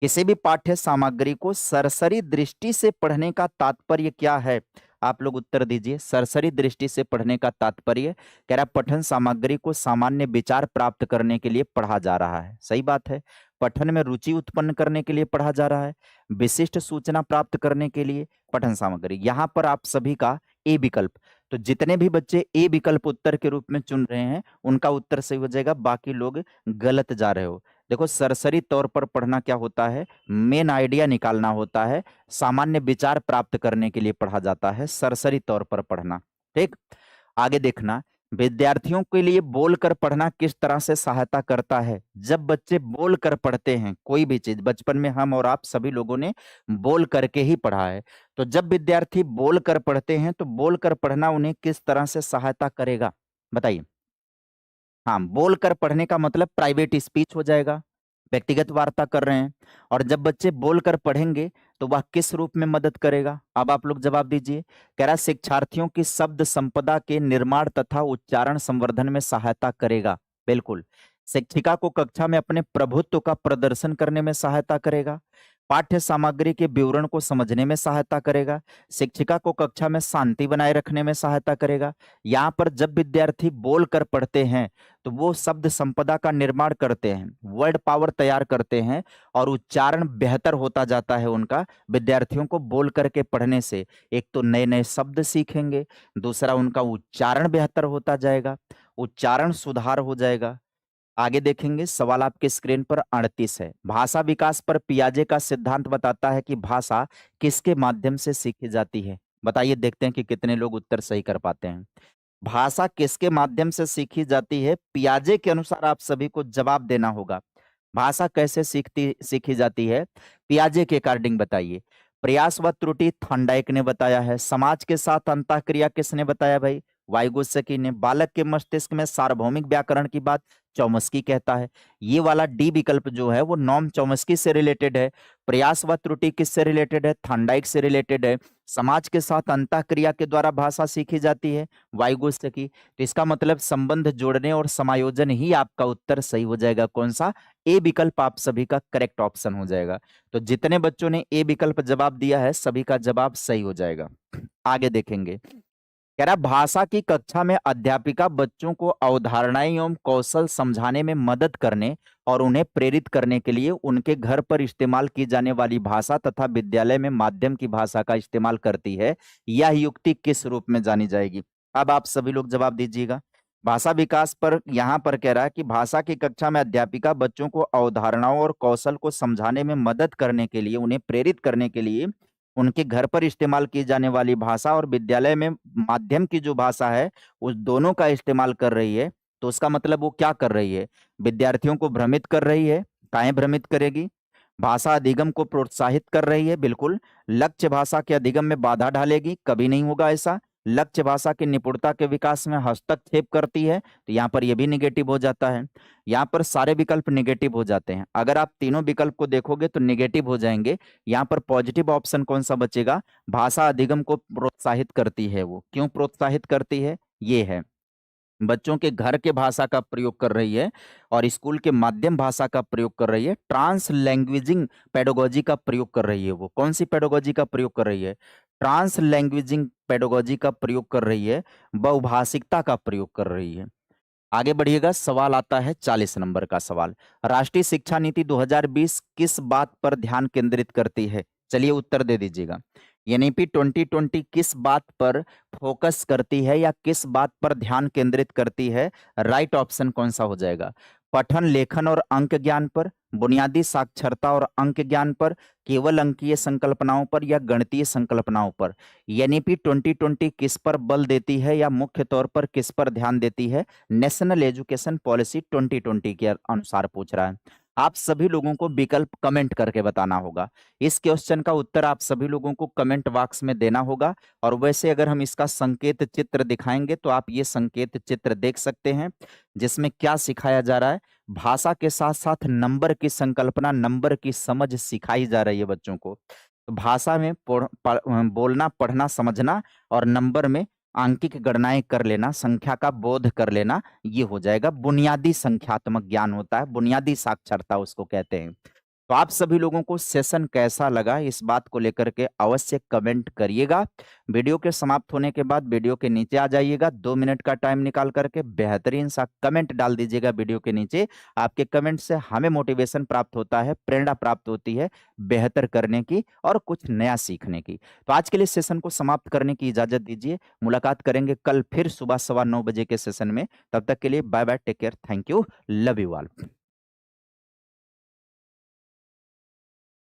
किसी भी पाठ्य सामग्री को सरसरी दृष्टि से पढ़ने का तात्पर्य क्या है? आप लोग उत्तर दीजिए। सरसरी दृष्टि से पढ़ने का तात्पर्य, कह रहा पठन सामग्री को सामान्य विचार प्राप्त करने के लिए पढ़ा जा रहा है। सही बात है। पठन में रुचि उत्पन्न करने के लिए पढ़ा जा रहा है, विशिष्ट सूचना प्राप्त करने के लिए पठन सामग्री। यहां पर आप सभी का ए विकल्प। तो जितने भी बच्चे ए विकल्प उत्तर के रूप में चुन रहे हैं, उनका उत्तर सही हो जाएगा। बाकी लोग गलत जा रहे हो। देखो सरसरी तौर पर पढ़ना क्या होता है? मेन आइडिया निकालना होता है, सामान्य विचार प्राप्त करने के लिए पढ़ा जाता है सरसरी तौर पर पढ़ना। ठीक, आगे देखना। विद्यार्थियों के लिए बोलकर पढ़ना किस तरह से सहायता करता है? जब बच्चे बोलकर पढ़ते हैं कोई भी चीज, बचपन में हम और आप सभी लोगों ने बोल करके ही पढ़ा है। तो जब विद्यार्थी बोलकर पढ़ते हैं तो बोलकर पढ़ना उन्हें किस तरह से सहायता करेगा? बताइए। हाँ, बोलकर पढ़ने का मतलब प्राइवेट स्पीच हो जाएगा, व्यक्तिगत वार्ता कर रहे हैं। और जब बच्चे बोलकर पढ़ेंगे तो वह किस रूप में मदद करेगा? अब आप लोग जवाब दीजिए। कह रहा शिक्षार्थियों की शब्द संपदा के निर्माण तथा उच्चारण संवर्धन में सहायता करेगा। बिल्कुल। शिक्षिका को कक्षा में अपने प्रभुत्व का प्रदर्शन करने में सहायता करेगा। पाठ्य सामग्री के विवरण को समझने में सहायता करेगा, शिक्षिका को कक्षा में शांति बनाए रखने में सहायता करेगा। यहाँ पर जब विद्यार्थी बोल कर पढ़ते हैं तो वो शब्द संपदा का निर्माण करते हैं, वर्ड पावर तैयार करते हैं और उच्चारण बेहतर होता जाता है उनका। विद्यार्थियों को बोल करके पढ़ने से एक तो नए नए शब्द सीखेंगे, दूसरा उनका उच्चारण बेहतर होता जाएगा, उच्चारण सुधार हो जाएगा। आगे देखेंगे, सवाल आपके स्क्रीन पर 38 है। भाषा विकास पर पियाजे का सिद्धांत बताता है कि भाषा किसके माध्यम से सीखी जाती है। बताइए, देखते हैं कि कितने लोग उत्तर सही कर पाते हैं। भाषा किसके माध्यम से सीखी जाती है? पियाजे के अनुसार आप सभी को जवाब देना होगा। भाषा कैसे सीखी जाती है? पियाजे के अकॉर्डिंग बताइए। प्रयास व त्रुटि थॉर्नडाइक ने बताया है। समाज के साथ अंतःक्रिया किसने बताया भाई? वाइगोत्स्की ने। बालक के मस्तिष्क में सार्वभौमिक व्याकरण की बात चौमस्की कहता है। ये वाला डी विकल्प जो है वो नॉर्म चौमस्की से रिलेटेड है। प्रयास व त्रुटि किससे रिलेटेड है? थॉर्नडाइक से रिलेटेड है। समाज के साथ अंतःक्रिया के द्वारा भाषा सीखी जाती है, वाइगोत्स्की। तो इसका मतलब संबंध जोड़ने और समायोजन ही आपका उत्तर सही हो जाएगा। कौन सा? ए विकल्प आप सभी का करेक्ट ऑप्शन हो जाएगा। तो जितने बच्चों ने ए विकल्प जवाब दिया है सभी का जवाब सही हो जाएगा। आगे देखेंगे, कह रहा भाषा की कक्षा में अध्यापिका बच्चों को अवधारणाएं एवं कौशल समझाने में मदद करने और उन्हें प्रेरित करने के लिए उनके घर पर इस्तेमाल की जाने वाली भाषा तथा विद्यालय में माध्यम की भाषा का इस्तेमाल करती है। यह युक्ति किस रूप में जानी जाएगी? अब आप सभी लोग जवाब दीजिएगा। भाषा विकास पर यहाँ पर कह रहा है कि भाषा की कक्षा में अध्यापिका बच्चों को अवधारणाओं और कौशल को समझाने में मदद करने के लिए, उन्हें प्रेरित करने के लिए उनके घर पर इस्तेमाल की जाने वाली भाषा और विद्यालय में माध्यम की जो भाषा है उस दोनों का इस्तेमाल कर रही है। तो उसका मतलब वो क्या कर रही है? विद्यार्थियों को भ्रमित कर रही है। काहे भ्रमित करेगी? भाषा अधिगम को प्रोत्साहित कर रही है, बिल्कुल। लक्ष्य भाषा के अधिगम में बाधा डालेगी, कभी नहीं होगा ऐसा। लक्ष्य भाषा की निपुणता के विकास में हस्तक्षेप करती है, तो यहाँ पर यह भी निगेटिव हो जाता है। यहाँ पर सारे विकल्प निगेटिव हो जाते हैं। अगर आप तीनों विकल्प को देखोगे तो निगेटिव हो जाएंगे। यहाँ पर पॉजिटिव ऑप्शन कौन सा बचेगा? भाषा अधिगम को प्रोत्साहित करती है। वो क्यों प्रोत्साहित करती है? ये है, बच्चों के घर के भाषा का प्रयोग कर रही है और स्कूल के माध्यम भाषा का प्रयोग कर रही है। ट्रांस लैंग्वेजिंग पेडोगॉजी का प्रयोग कर रही है। वो कौन सी पेडोगॉजी का प्रयोग कर रही है? ट्रांस लैंग्वेजिंग पेडोगॉजी का प्रयोग कर रही है, बहुभाषिकता का प्रयोग कर रही है। आगे बढ़िएगा, सवाल आता है 40 नंबर का सवाल। राष्ट्रीय शिक्षा नीति 2020 किस बात पर ध्यान केंद्रित करती है? चलिए उत्तर दे दीजिएगा। एनईपी 2020 किस बात पर फोकस करती है या किस बात पर ध्यान केंद्रित करती है? राइट ऑप्शन कौन सा हो जाएगा? पठन, लेखन और अंक ज्ञान पर, बुनियादी साक्षरता और अंक ज्ञान पर, केवल अंकीय संकल्पनाओं पर या गणितीय संकल्पनाओं पर? एनईपी 2020 किस पर बल देती है या मुख्य तौर पर किस पर ध्यान देती है? नेशनल एजुकेशन पॉलिसी 2020 के अनुसार पूछ रहा है। आप सभी लोगों को विकल्प कमेंट करके बताना होगा। इस क्वेश्चन का उत्तर आप सभी लोगों को कमेंट बॉक्स में देना होगा। और वैसे अगर हम इसका संकेत चित्र दिखाएंगे तो आप ये संकेत चित्र देख सकते हैं, जिसमें क्या सिखाया जा रहा है? भाषा के साथ साथ नंबर की संकल्पना, नंबर की समझ सिखाई जा रही है बच्चों को। तो भाषा में बोलना, पढ़ना, समझना और नंबर में आंकिक गणनाएं कर लेना, संख्या का बोध कर लेना, ये हो जाएगा बुनियादी संख्यात्मक ज्ञान होता है, बुनियादी साक्षरता उसको कहते हैं। तो आप सभी लोगों को सेशन कैसा लगा इस बात को लेकर के अवश्य कमेंट करिएगा। वीडियो के समाप्त होने के बाद वीडियो के नीचे आ जाइएगा, 2 मिनट का टाइम निकाल करके बेहतरीन सा कमेंट डाल दीजिएगा वीडियो के नीचे। आपके कमेंट से हमें मोटिवेशन प्राप्त होता है, प्रेरणा प्राप्त होती है बेहतर करने की और कुछ नया सीखने की। तो आज के लिए सेशन को समाप्त करने की इजाजत दीजिए। मुलाकात करेंगे कल फिर सुबह 9:15 बजे के सेशन में। तब तक के लिए bye bye, take care, thank you, love you all.